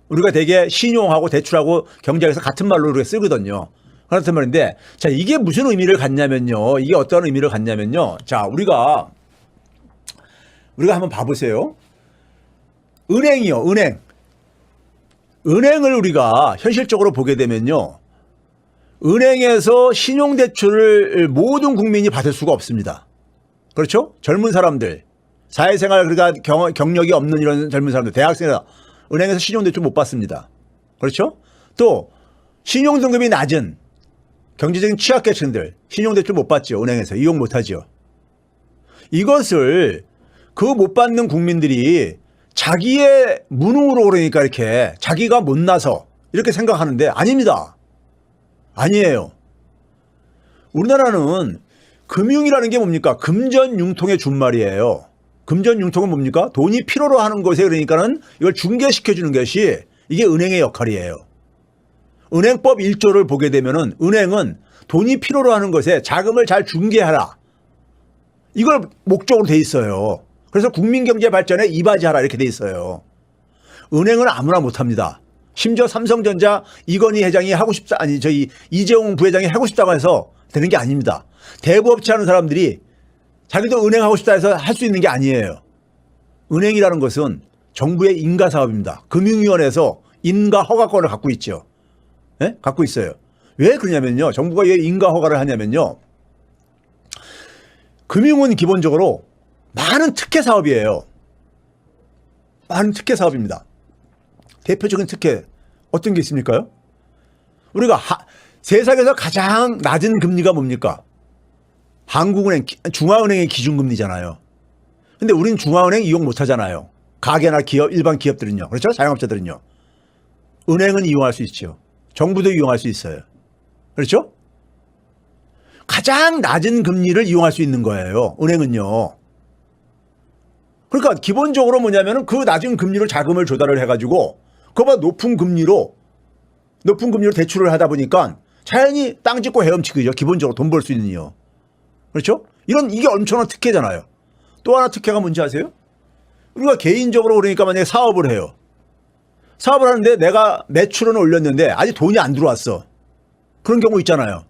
우리가 되게 신용하고 대출하고 경제에서 같은 말로 우리가 쓰거든요. 그렇단 말인데 자, 이게 무슨 의미를 갖냐면요. 이게 어떤 의미를 갖냐면요. 자, 우리가 한번 봐보세요. 은행이요, 은행을 우리가 현실적으로 보게 되면요. 은행에서 신용대출을 모든 국민이 받을 수가 없습니다. 그렇죠? 젊은 사람들, 사회생활 그러니까 경력이 없는 이런 젊은 사람들, 대학생이다. 은행에서 신용대출 못 받습니다. 그렇죠? 또 신용등급이 낮은 경제적인 취약계층들 신용대출 못 받죠. 은행에서 이용 못하죠. 이것을 그 못 받는 국민들이 자기의 무능으로 그러니까 이렇게 자기가 못나서 이렇게 생각하는데 아닙니다. 아니에요. 우리나라는 금융이라는 게 뭡니까? 금전융통의 준말이에요. 금전융통은 뭡니까? 돈이 필요로 하는 것에 그러니까는 이걸 중개시켜 주는 것이 이게 은행의 역할이에요. 은행법 1조를 보게 되면은 은행은 돈이 필요로 하는 것에 자금을 잘 중개하라. 이걸 목적으로 돼 있어요. 그래서 국민경제 발전에 이바지하라 이렇게 돼 있어요. 은행은 아무나 못합니다. 심지어 삼성전자 이건희 회장이 하고 싶다, 아니 저희 이재용 부회장이 하고 싶다고 해서 되는 게 아닙니다. 대부업체 하는 사람들이 자기도 은행 하고 싶다 해서 할 수 있는 게 아니에요. 은행이라는 것은 정부의 인가 사업입니다. 금융위원회에서 인가 허가권을 갖고 있죠. 네? 갖고 있어요. 왜 그러냐면요. 정부가 왜 인가 허가를 하냐면요. 금융은 기본적으로 많은 특혜 사업이에요. 많은 특혜 사업입니다. 대표적인 특혜 어떤 게 있습니까요? 우리가 세상에서 가장 낮은 금리가 뭡니까? 한국은행, 중앙은행의 기준금리잖아요. 근데 우린 중앙은행 이용 못 하잖아요. 가게나 기업, 일반 기업들은요. 그렇죠? 자영업자들은요. 은행은 이용할 수 있죠. 정부도 이용할 수 있어요. 그렇죠? 가장 낮은 금리를 이용할 수 있는 거예요. 은행은요. 그러니까 기본적으로 뭐냐면은 그 낮은 금리로 자금을 조달을 해가지고 그거보다 높은 금리로 대출을 하다 보니까 자연히 땅 짓고 헤엄치기죠. 기본적으로 돈 벌 수 있는 이유. 그렇죠? 이게 엄청난 특혜잖아요. 또 하나 특혜가 뭔지 아세요? 우리가 개인적으로 그러니까 만약에 사업을 해요. 사업을 하는데 내가 매출은 올렸는데 아직 돈이 안 들어왔어. 그런 경우 있잖아요.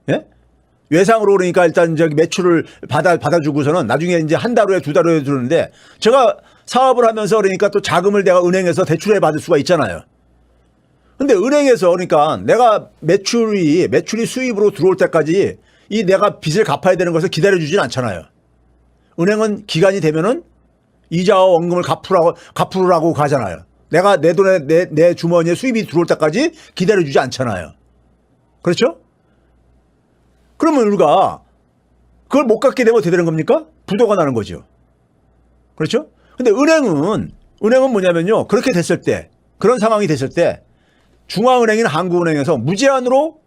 예? 외상으로 그러니까 일단 저기 매출을 받아주고서는 나중에 이제 한 달 후에 두 달 후에 주는데 제가 사업을 하면서 그러니까 또 자금을 내가 은행에서 대출해 받을 수가 있잖아요. 근데 은행에서 그러니까 내가 매출이 수입으로 들어올 때까지 이 내가 빚을 갚아야 되는 것을 기다려주진 않잖아요. 은행은 기간이 되면은 이자와 원금을 갚으라고 가잖아요. 내가 내 돈에 내 주머니에 수입이 들어올 때까지 기다려주지 않잖아요. 그렇죠? 그러면 우리가 그걸 못 갚게 되면 어떻게 되는 겁니까? 부도가 나는 거죠. 그렇죠? 근데 은행은 뭐냐면요. 그렇게 됐을 때, 그런 상황이 됐을 때 중앙은행인 한국은행에서 무제한으로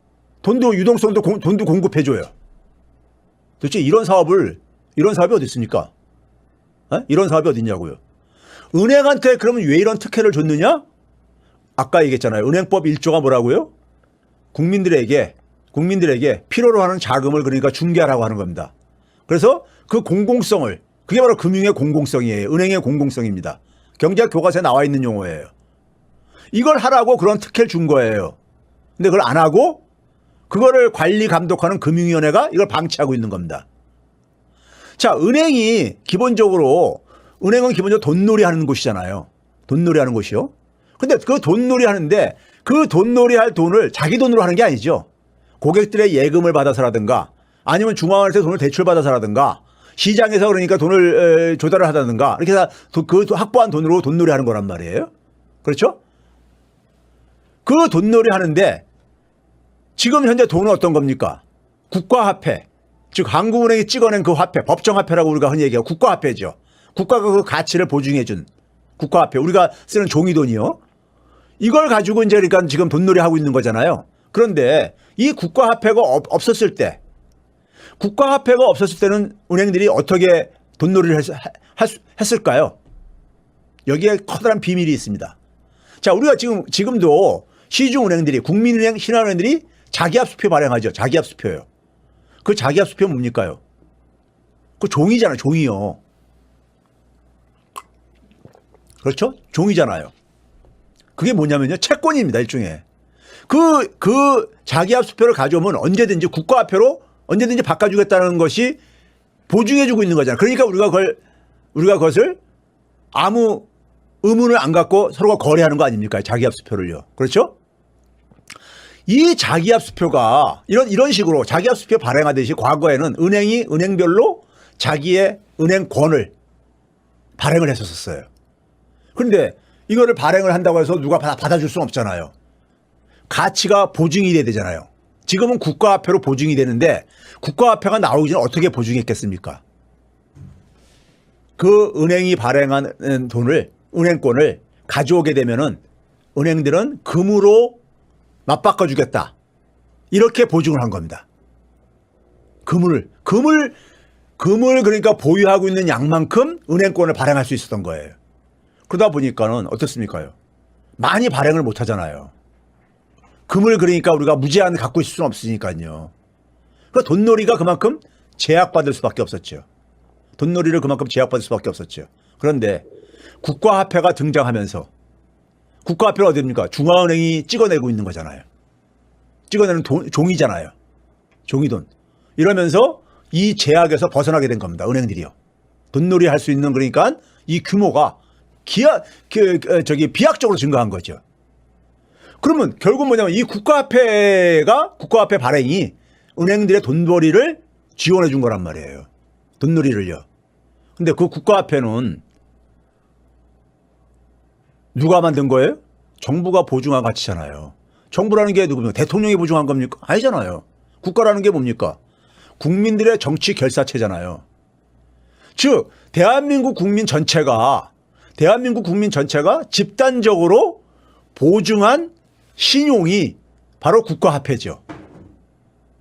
유동성도 돈도 공급해줘요. 도대체 이런 사업이 어디 있습니까? 이런 사업이 어디 있냐고요. 은행한테 그러면 왜 이런 특혜를 줬느냐? 아까 얘기했잖아요. 은행법 1조가 뭐라고요? 국민들에게 필요로 하는 자금을 그러니까 중개하라고 하는 겁니다. 그래서 그 공공성을, 그게 바로 금융의 공공성이에요. 은행의 공공성입니다. 경제학 교과서에 나와 있는 용어예요. 이걸 하라고 그런 특혜를 준 거예요. 근데 그걸 안 하고 그거를 관리 감독하는 금융위원회가 이걸 방치하고 있는 겁니다. 자, 은행은 기본적으로 돈놀이 하는 곳이잖아요. 돈놀이 하는 곳이요. 근데 그 돈놀이 하는데 그 돈놀이 할 돈을 자기 돈으로 하는 게 아니죠. 고객들의 예금을 받아서라든가 아니면 중앙은행에서 돈을 대출받아서라든가 시장에서 그러니까 돈을 조달을 하다든가 이렇게 해서 그 확보한 돈으로 돈놀이 하는 거란 말이에요. 그렇죠? 그 돈놀이 하는데 지금 현재 돈은 어떤 겁니까? 국가화폐. 즉 한국은행이 찍어낸 그 화폐, 법정화폐라고 우리가 흔히 얘기하고 국가화폐죠. 국가가 그 가치를 보증해준 국가화폐. 우리가 쓰는 종이돈이요. 이걸 가지고 이제 그러니까 지금 돈놀이 하고 있는 거잖아요. 그런데 이 국가화폐가 없었을 때는 은행들이 어떻게 돈놀이를 했을까요? 여기에 커다란 비밀이 있습니다. 자, 우리가 지금도 시중은행들이, 국민은행, 신한은행들이 자기합수표 발행하죠. 자기합수표요. 그 자기합수표 뭡니까요? 그 종이잖아요. 종이요. 그렇죠? 종이잖아요. 그게 뭐냐면요. 채권입니다. 일종의. 그 자기합수표를 가져오면 언제든지 국가화폐로 언제든지 바꿔주겠다는 것이 보증해주고 있는 거잖아요. 그러니까 우리가 그것을 아무 의문을 안 갖고 서로가 거래하는 거 아닙니까? 자기합수표를요. 그렇죠? 이 자기합수표가 이런 식으로 자기합수표 발행하듯이 과거에는 은행이 은행별로 자기의 은행권을 발행을 했었어요. 그런데 이거를 발행을 한다고 해서 누가 받아줄 수는 없잖아요. 가치가 보증이 돼야 되잖아요. 지금은 국가화폐로 보증이 되는데 국가화폐가 나오기 전에 어떻게 보증했겠습니까? 그 은행이 발행한 은행권을 가져오게 되면은 은행들은 금으로 맞바꿔 주겠다. 이렇게 보증을 한 겁니다. 금을 그러니까 보유하고 있는 양만큼 은행권을 발행할 수 있었던 거예요. 그러다 보니까는 어떻습니까? 많이 발행을 못 하잖아요. 금을 그러니까 우리가 무제한 갖고 있을 수는 없으니까요. 그러니까 돈놀이가 그만큼 제약받을 수밖에 없었죠. 돈놀이를 그만큼 제약받을 수밖에 없었죠. 그런데 국가화폐가 등장하면서 국가화폐는 어디입니까? 중앙은행이 찍어내고 있는 거잖아요. 찍어내는 종이잖아요. 종이돈. 이러면서 이 제약에서 벗어나게 된 겁니다. 은행들이요. 돈놀이 할 수 있는 그러니까 이 규모가 비약적으로 증가한 거죠. 그러면 결국 뭐냐면 이 국가화폐 발행이 은행들의 돈벌이를 지원해 준 거란 말이에요. 돈놀이를요. 근데 그 국가화폐는 누가 만든 거예요? 정부가 보증한 가치잖아요. 정부라는 게 누굽니까? 대통령이 보증한 겁니까? 아니잖아요. 국가라는 게 뭡니까? 국민들의 정치 결사체잖아요. 즉 대한민국 국민 전체가 집단적으로 보증한 신용이 바로 국가화폐죠.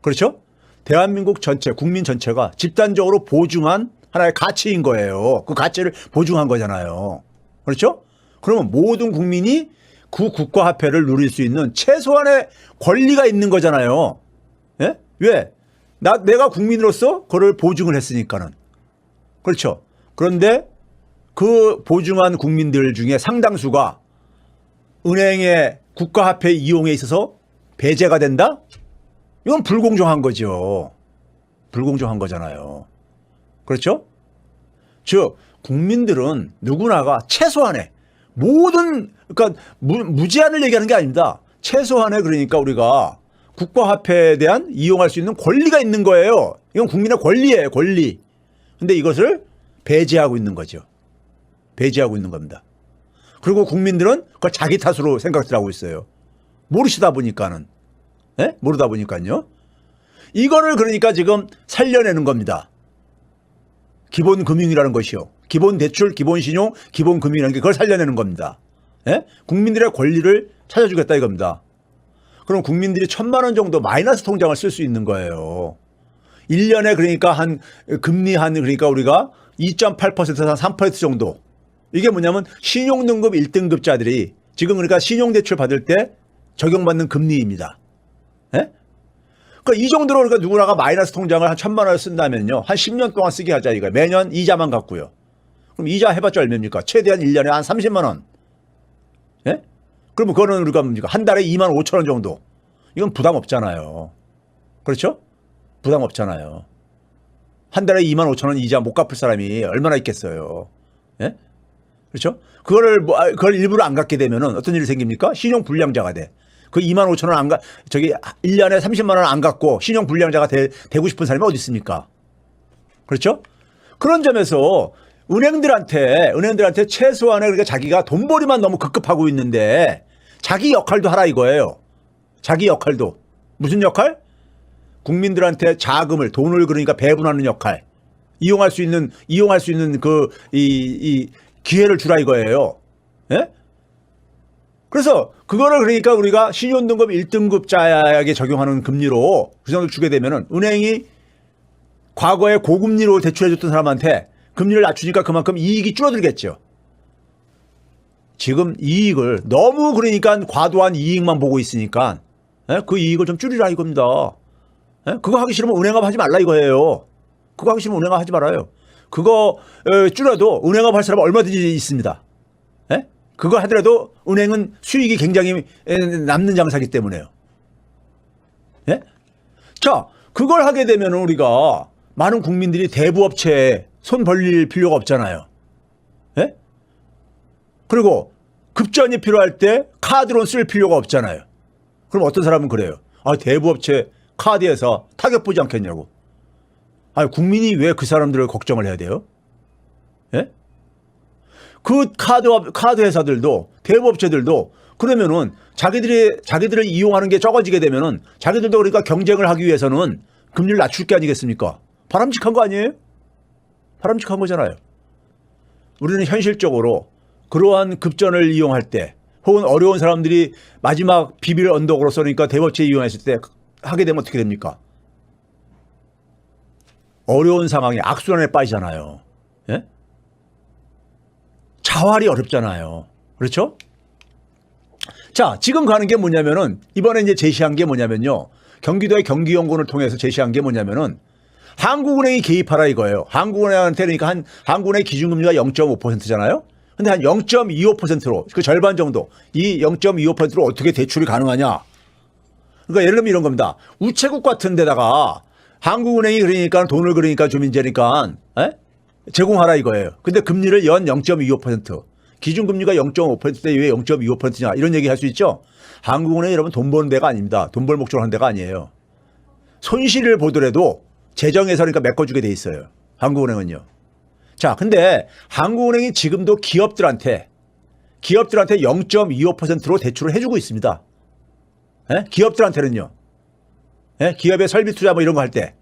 그렇죠? 대한민국 전체, 국민 전체가 집단적으로 보증한 하나의 가치인 거예요. 그 가치를 보증한 거잖아요. 그렇죠? 그러면 모든 국민이 그 국가화폐를 누릴 수 있는 최소한의 권리가 있는 거잖아요. 예? 왜? 내가 국민으로서 그걸 보증을 했으니까는. 그렇죠. 그런데 그 보증한 국민들 중에 상당수가 은행의 국가화폐 이용에 있어서 배제가 된다? 이건 불공정한 거죠. 불공정한 거잖아요. 그렇죠? 즉 국민들은 누구나가 최소한의 그러니까 무제한을 얘기하는 게 아닙니다. 최소한의 그러니까 우리가 국가화폐에 대한 이용할 수 있는 권리가 있는 거예요. 이건 국민의 권리예요. 권리. 근데 이것을 배제하고 있는 거죠. 배제하고 있는 겁니다. 그리고 국민들은 그걸 자기 탓으로 생각을 하고 있어요. 모르시다 보니까는. 예? 모르다 보니까요. 이거를 그러니까 지금 살려내는 겁니다. 기본금융이라는 것이요. 기본대출, 기본신용, 기본금융이라는 게 그걸 살려내는 겁니다. 예? 국민들의 권리를 찾아주겠다 이겁니다. 그럼 국민들이 1,000만 원 정도 마이너스 통장을 쓸 수 있는 거예요. 1년에 그러니까 금리 그러니까 우리가 2.8%에서 한 3% 정도. 이게 뭐냐면 신용등급 1등급자들이 지금 그러니까 신용대출 받을 때 적용받는 금리입니다. 예? 그러니까 이 정도로 그러니까 누구나가 마이너스 통장을 한 1,000만 원을 쓴다면요. 한 10년 동안 쓰게 하자 이거. 매년 이자만 갖고요. 그럼 이자 해봤자 얼마입니까? 최대한 1년에 한 30만 원. 예? 그러면 그거는 우리가 뭡니까? 한 달에 2만 5천 원 정도. 이건 부담 없잖아요. 그렇죠? 부담 없잖아요. 한 달에 2만 5천 원 이자 못 갚을 사람이 얼마나 있겠어요. 예? 그렇죠? 그걸 일부러 안 갚게 되면은 어떤 일이 생깁니까? 신용 불량자가 돼. 그 2만 5천 원 1년에 30만 원 안 갚고 신용 불량자가 되고 싶은 사람이 어디 있습니까? 그렇죠? 그런 점에서 은행들한테 최소한의 그러니까 자기가 돈벌이만 너무 급급하고 있는데 자기 역할도 하라 이거예요. 자기 역할도. 무슨 역할? 국민들한테 돈을 그러니까 배분하는 역할. 이용할 수 있는 이 기회를 주라 이거예요. 예? 그래서 그거를 그러니까 우리가 신용등급 1등급자에게 적용하는 금리로 그 정도를 주게 되면은 은행이 과거에 고금리로 대출해줬던 사람한테 금리를 낮추니까 그만큼 이익이 줄어들겠죠. 지금 이익을 너무 그러니까 과도한 이익만 보고 있으니까 그 이익을 좀 줄이라 이겁니다. 그거 하기 싫으면 은행업 하지 말라 이거예요. 그거 하기 싫으면 은행업 하지 말아요. 그거 줄여도 은행업 할 사람은 얼마든지 있습니다. 그거 하더라도 은행은 수익이 굉장히 남는 장사기 때문에요. 예? 자, 그걸 하게 되면 우리가 많은 국민들이 대부업체에 손 벌릴 필요가 없잖아요. 예? 그리고 급전이 필요할 때 카드론 쓸 필요가 없잖아요. 그럼 어떤 사람은 그래요. 대부업체 카드에서 타격 보지 않겠냐고. 국민이 왜 그 사람들을 걱정을 해야 돼요? 예? 그 카드 회사들도 대부업체들도 그러면은 자기들을 이용하는 게 적어지게 되면은 자기들도 그러니까 경쟁을 하기 위해서는 금리를 낮출 게 아니겠습니까? 바람직한 거 아니에요? 바람직한 거잖아요. 우리는 현실적으로 그러한 급전을 이용할 때 혹은 어려운 사람들이 마지막 비빌 언덕으로서 그러니까 대부업체 이용했을 때 하게 되면 어떻게 됩니까? 어려운 상황에 악순환에 빠지잖아요. 예? 자활이 어렵잖아요. 그렇죠? 자, 지금 가는 게 뭐냐면은 이번에 이제 제시한 게 뭐냐면요. 경기도의 경기연구원을 통해서 제시한 게 뭐냐면은 한국은행이 개입하라 이거예요. 한국은행한테 그러니까 한국은행 기준금리가 0.5%잖아요. 근데 한 0.25%로 그 절반 정도 이 0.25%로 어떻게 대출이 가능하냐. 그러니까 예를 들면 이런 겁니다. 우체국 같은 데다가 한국은행이 그러니까 돈을 그러니까 좀 이제니까 제공하라 이거예요. 근데 금리를 연 0.25%. 기준금리가 0.5%대 왜 0.25%냐 이런 얘기 할 수 있죠. 한국은행이 여러분 돈 버는 데가 아닙니다. 돈 벌 목적으로 하는 데가 아니에요. 손실을 보더라도 재정에서 그러니까 메꿔주게 돼 있어요. 한국은행은요. 자, 근데 한국은행이 지금도 기업들한테 0.25%로 대출을 해주고 있습니다. 기업들한테는요. 기업의 설비 투자 뭐 이런 거 할 때.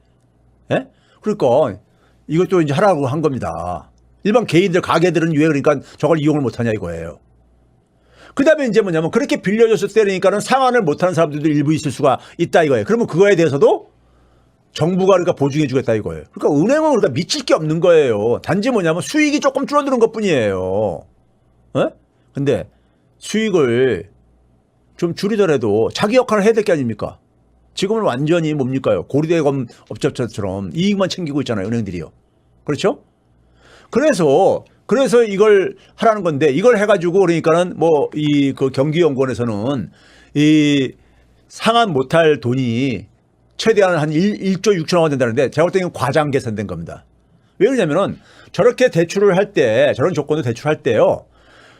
그러니까 이것도 이제 하라고 한 겁니다. 일반 개인들, 가게들은 왜 그러니까 저걸 이용을 못 하냐 이거예요. 그 다음에 이제 뭐냐면 그렇게 빌려줬을 때니까는 상환을 못 하는 사람들도 일부 있을 수가 있다 이거예요. 그러면 그거에 대해서도 정부가 그러니까 보증해 주겠다 이거예요. 그러니까 은행은 그러니까 미칠 게 없는 거예요. 단지 뭐냐면 수익이 조금 줄어드는 것 뿐이에요. 근데 수익을 좀 줄이더라도 자기 역할을 해야 될 게 아닙니까? 지금은 완전히 뭡니까요? 고리대검 업체처럼 이익만 챙기고 있잖아요. 은행들이요. 그렇죠? 그래서 이걸 하라는 건데 이걸 해가지고 그러니까는 뭐 이 그 경기연구원에서는 이 상환 못할 돈이 최대한 한 1조 6천억 원 된다는데 제가 볼 때는 과장 계산된 겁니다. 왜 그러냐면은 저렇게 대출을 할 때 저런 조건도 대출할 때요.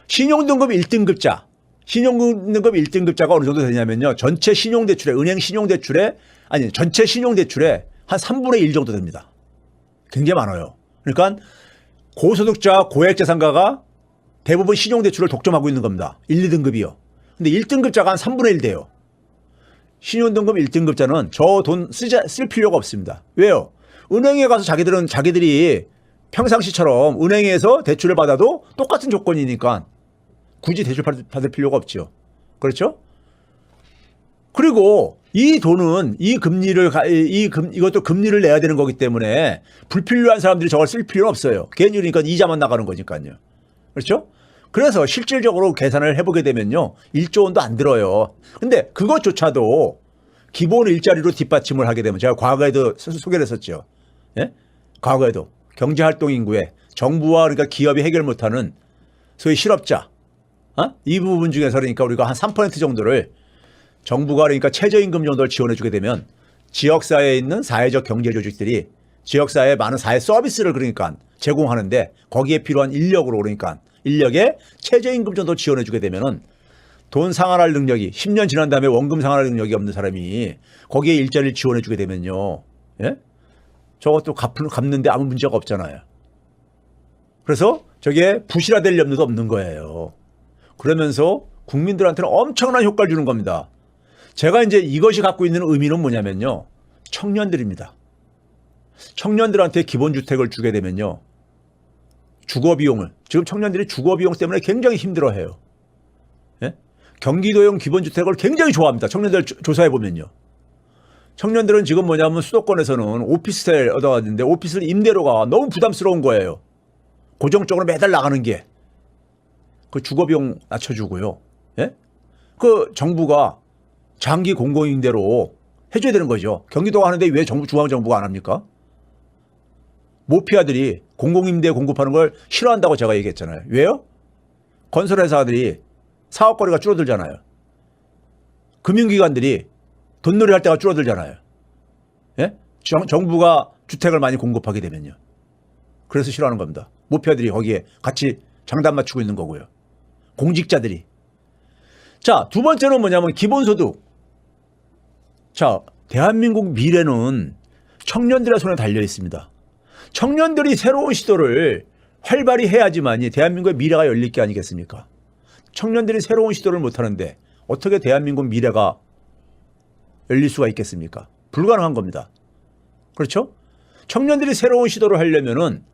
신용등급 1등급자 신용등급 1등급자가 어느 정도 되냐면요. 전체 신용대출에 은행 신용대출에 아니 전체 신용대출에 한 3분의 1 정도 됩니다. 굉장히 많아요. 그러니까 고소득자 고액자산가가 대부분 신용대출을 독점하고 있는 겁니다. 1, 2등급이요. 근데 1등급자가 한 3분의 1 돼요. 신용등급 1등급자는 저 돈 쓸 필요가 없습니다. 왜요? 은행에 가서 자기들이 평상시처럼 은행에서 대출을 받아도 똑같은 조건이니까 굳이 대출 받을 필요가 없죠. 그렇죠? 그리고 이 돈은 이것도 금리를 내야 되는 거기 때문에 불필요한 사람들이 저걸 쓸 필요는 없어요. 괜히 그러니까 이자만 나가는 거니까요. 그렇죠? 그래서 실질적으로 계산을 해보게 되면요. 1조 원도 안 들어요. 근데 그것조차도 기본 일자리로 뒷받침을 하게 되면 제가 과거에도 소개를 했었죠. 예? 과거에도 경제활동 인구에 정부와 그러니까 기업이 해결 못하는 소위 실업자 이 부분 중에서 그러니까 우리가 한 3% 정도를 정부가 그러니까 최저임금 정도를 지원해 주게 되면 지역사회에 있는 사회적 경제 조직들이 지역사회에 많은 사회 서비스를 그러니까 제공하는데 거기에 필요한 인력으로 그러니까 인력에 최저임금 정도 지원해 주게 되면은 돈 상환할 능력이 10년 지난 다음에 원금 상환할 능력이 없는 사람이 거기에 일자리를 지원해 주게 되면요. 예? 저것도 갚는데 아무 문제가 없잖아요. 그래서 저게 부실화될 염려도 없는 거예요. 그러면서 국민들한테는 엄청난 효과를 주는 겁니다. 제가 이제 이것이 갖고 있는 의미는 뭐냐면요. 청년들입니다. 청년들한테 기본주택을 주게 되면요. 주거비용을 지금 청년들이 주거비용 때문에 굉장히 힘들어해요. 예? 경기도용 기본주택을 굉장히 좋아합니다. 청년들 조사해 보면요. 청년들은 지금 뭐냐면 수도권에서는 오피스텔 얻어갔는데 오피스 임대료가 너무 부담스러운 거예요. 고정적으로 매달 나가는 게. 그 주거비용 낮춰주고요. 예? 그 정부가 장기 공공임대로 해줘야 되는 거죠. 경기도가 하는데 왜 중앙정부가 안 합니까? 모피아들이 공공임대 공급하는 걸 싫어한다고 제가 얘기했잖아요. 왜요? 건설회사들이 사업거리가 줄어들잖아요. 금융기관들이 돈놀이 할 때가 줄어들잖아요. 예? 정부가 주택을 많이 공급하게 되면요. 그래서 싫어하는 겁니다. 모피아들이 거기에 같이 장단 맞추고 있는 거고요. 공직자들이. 자, 두 번째는 뭐냐면 기본소득. 자, 대한민국 미래는 청년들의 손에 달려 있습니다. 청년들이 새로운 시도를 활발히 해야지만이 대한민국의 미래가 열릴 게 아니겠습니까? 청년들이 새로운 시도를 못하는데 어떻게 대한민국 미래가 열릴 수가 있겠습니까? 불가능한 겁니다. 그렇죠? 청년들이 새로운 시도를 하려면은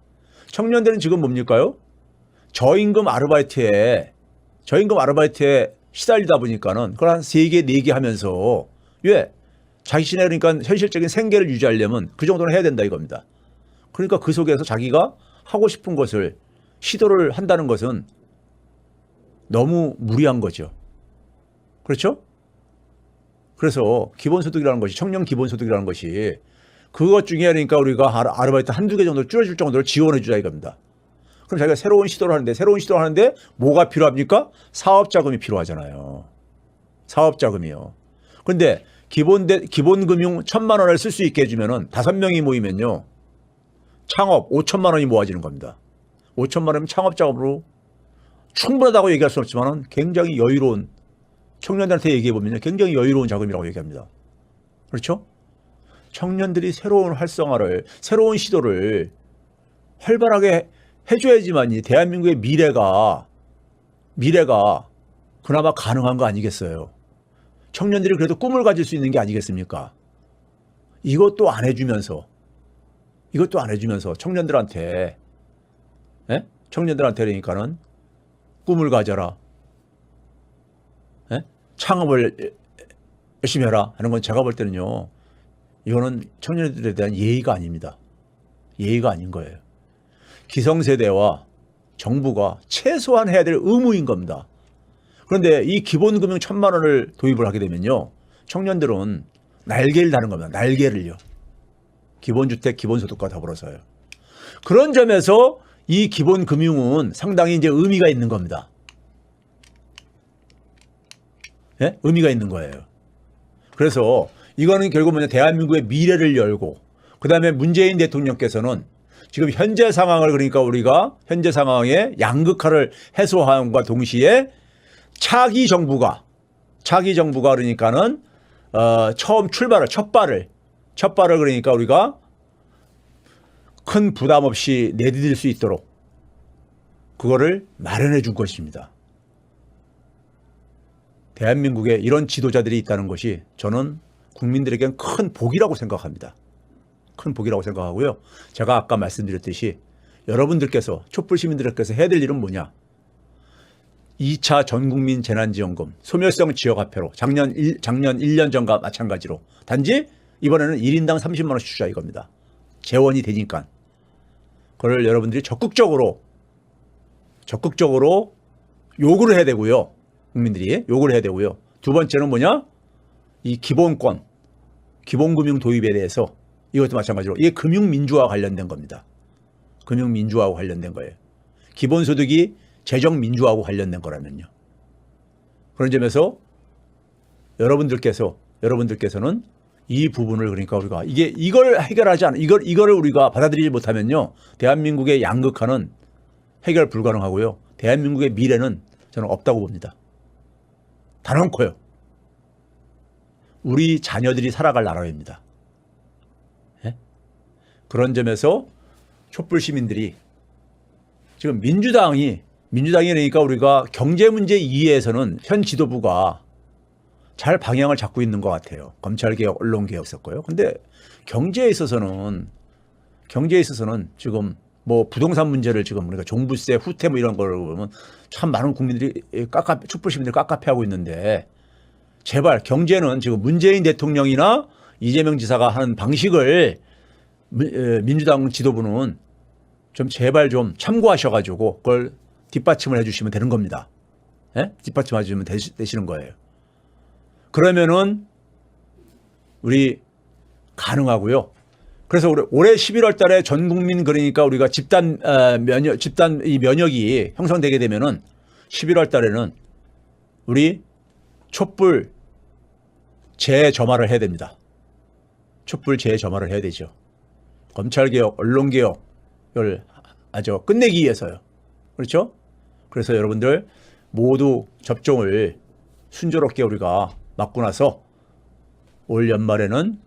청년들은 지금 뭡니까요? 저임금 아르바이트에 시달리다 보니까는 그걸 한 3개, 4개 하면서 왜? 자신의 그러니까 현실적인 생계를 유지하려면 그 정도는 해야 된다 이겁니다. 그러니까 그 속에서 자기가 하고 싶은 것을 시도를 한다는 것은 너무 무리한 거죠. 그렇죠? 그래서 기본소득이라는 것이 청년 기본소득이라는 것이 그것 중에 그러니까 우리가 아르바이트 한두 개 정도 줄여줄 정도로 지원해 주자 이겁니다. 그럼 자기가 새로운 시도를 하는데 뭐가 필요합니까? 사업자금이 필요하잖아요. 사업자금이요. 그런데 기본금융 1,000만 원을 쓸 수 있게 해주면은 5명이 모이면요. 창업 5천만 원이 모아지는 겁니다. 5천만 원이면 창업자금으로 충분하다고 얘기할 수는 없지만 굉장히 여유로운, 청년들한테 얘기해보면 굉장히 여유로운 자금이라고 얘기합니다. 그렇죠? 청년들이 새로운 활성화를, 새로운 시도를 활발하게 해줘야지만이 대한민국의 미래가 그나마 가능한 거 아니겠어요? 청년들이 그래도 꿈을 가질 수 있는 게 아니겠습니까? 이것도 안 해주면서 청년들한테, 예? 청년들한테 그러니까는 꿈을 가져라, 예? 창업을 열심히 해라 하는 건 제가 볼 때는요, 이거는 청년들에 대한 예의가 아닙니다. 예의가 아닌 거예요. 기성세대와 정부가 최소한 해야 될 의무인 겁니다. 그런데 이 기본금융 1,000만 원을 도입을 하게 되면요, 청년들은 날개를 다는 겁니다. 날개를요. 기본주택, 기본소득과 더불어서요. 그런 점에서 이 기본금융은 상당히 이제 의미가 있는 겁니다. 예? 의미가 있는 거예요. 그래서 이거는 결국 뭐냐, 대한민국의 미래를 열고, 그 다음에 문재인 대통령께서는 지금 현재 상황을, 그러니까 우리가 현재 상황의 양극화를 해소함과 동시에 차기 정부가 그러니까는 처음 첫 발을 그러니까 우리가 큰 부담 없이 내디딜 수 있도록 그거를 마련해 준 것입니다. 대한민국에 이런 지도자들이 있다는 것이 저는 국민들에겐 큰 복이라고 생각합니다. 큰 복이라고 생각하고요. 제가 아까 말씀드렸듯이 여러분들께서, 촛불 시민들께서 해야 될 일은 뭐냐? 2차 전국민 재난지원금 소멸성 지역화폐로 작년 1년 전과 마찬가지로, 단지 이번에는 1인당 30만 원씩 주자 이겁니다. 재원이 되니까. 그걸 여러분들이 적극적으로 요구를 해야 되고요. 국민들이 요구를 해야 되고요. 두 번째는 뭐냐? 이 기본금융 도입에 대해서 이것도 마찬가지로 이게 금융민주화와 관련된 겁니다. 금융민주화하고 관련된 거예요. 기본소득이 재정민주화하고 관련된 거라면요. 그런 점에서 여러분들께서는 이 부분을, 그러니까 우리가 이걸 해결하지 않아, 이거를 우리가 받아들이지 못하면요, 대한민국의 양극화는 해결 불가능하고요. 대한민국의 미래는 저는 없다고 봅니다. 단언코요. 우리 자녀들이 살아갈 나라입니다. 예? 그런 점에서 촛불 시민들이 지금 민주당이 그러니까 우리가 경제 문제 이해에서는 현 지도부가 잘 방향을 잡고 있는 것 같아요. 검찰개혁, 언론개혁 있었고요. 근데 경제에 있어서는 지금 뭐 부동산 문제를 지금 우리가 종부세, 후퇴 뭐 이런 걸 보면 참 많은 국민들이 촛불 시민들이 깝깝해하고 있는데, 제발 경제는 지금 문재인 대통령이나 이재명 지사가 하는 방식을 민주당 지도부는 좀 제발 좀 참고하셔가지고 그걸 뒷받침을 해주시면 되는 겁니다. 예? 뒷받침해 주시면 되시는 거예요. 그러면은 우리 가능하고요. 그래서 올해 11월 달에 전 국민, 그러니까 우리가 집단 이 면역이 형성되게 되면은 11월 달에는 우리 촛불 재점화를 해야 됩니다. 촛불 재점화를 해야 되죠. 검찰개혁, 언론개혁을 아주 끝내기 위해서요. 그렇죠? 그래서 여러분들 모두 접종을 순조롭게 우리가 맞고 나서 올 연말에는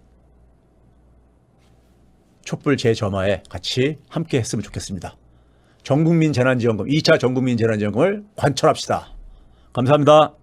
촛불 재점화에 같이 함께 했으면 좋겠습니다. 전국민 재난지원금, 2차 전국민 재난지원금을 관철합시다. 감사합니다.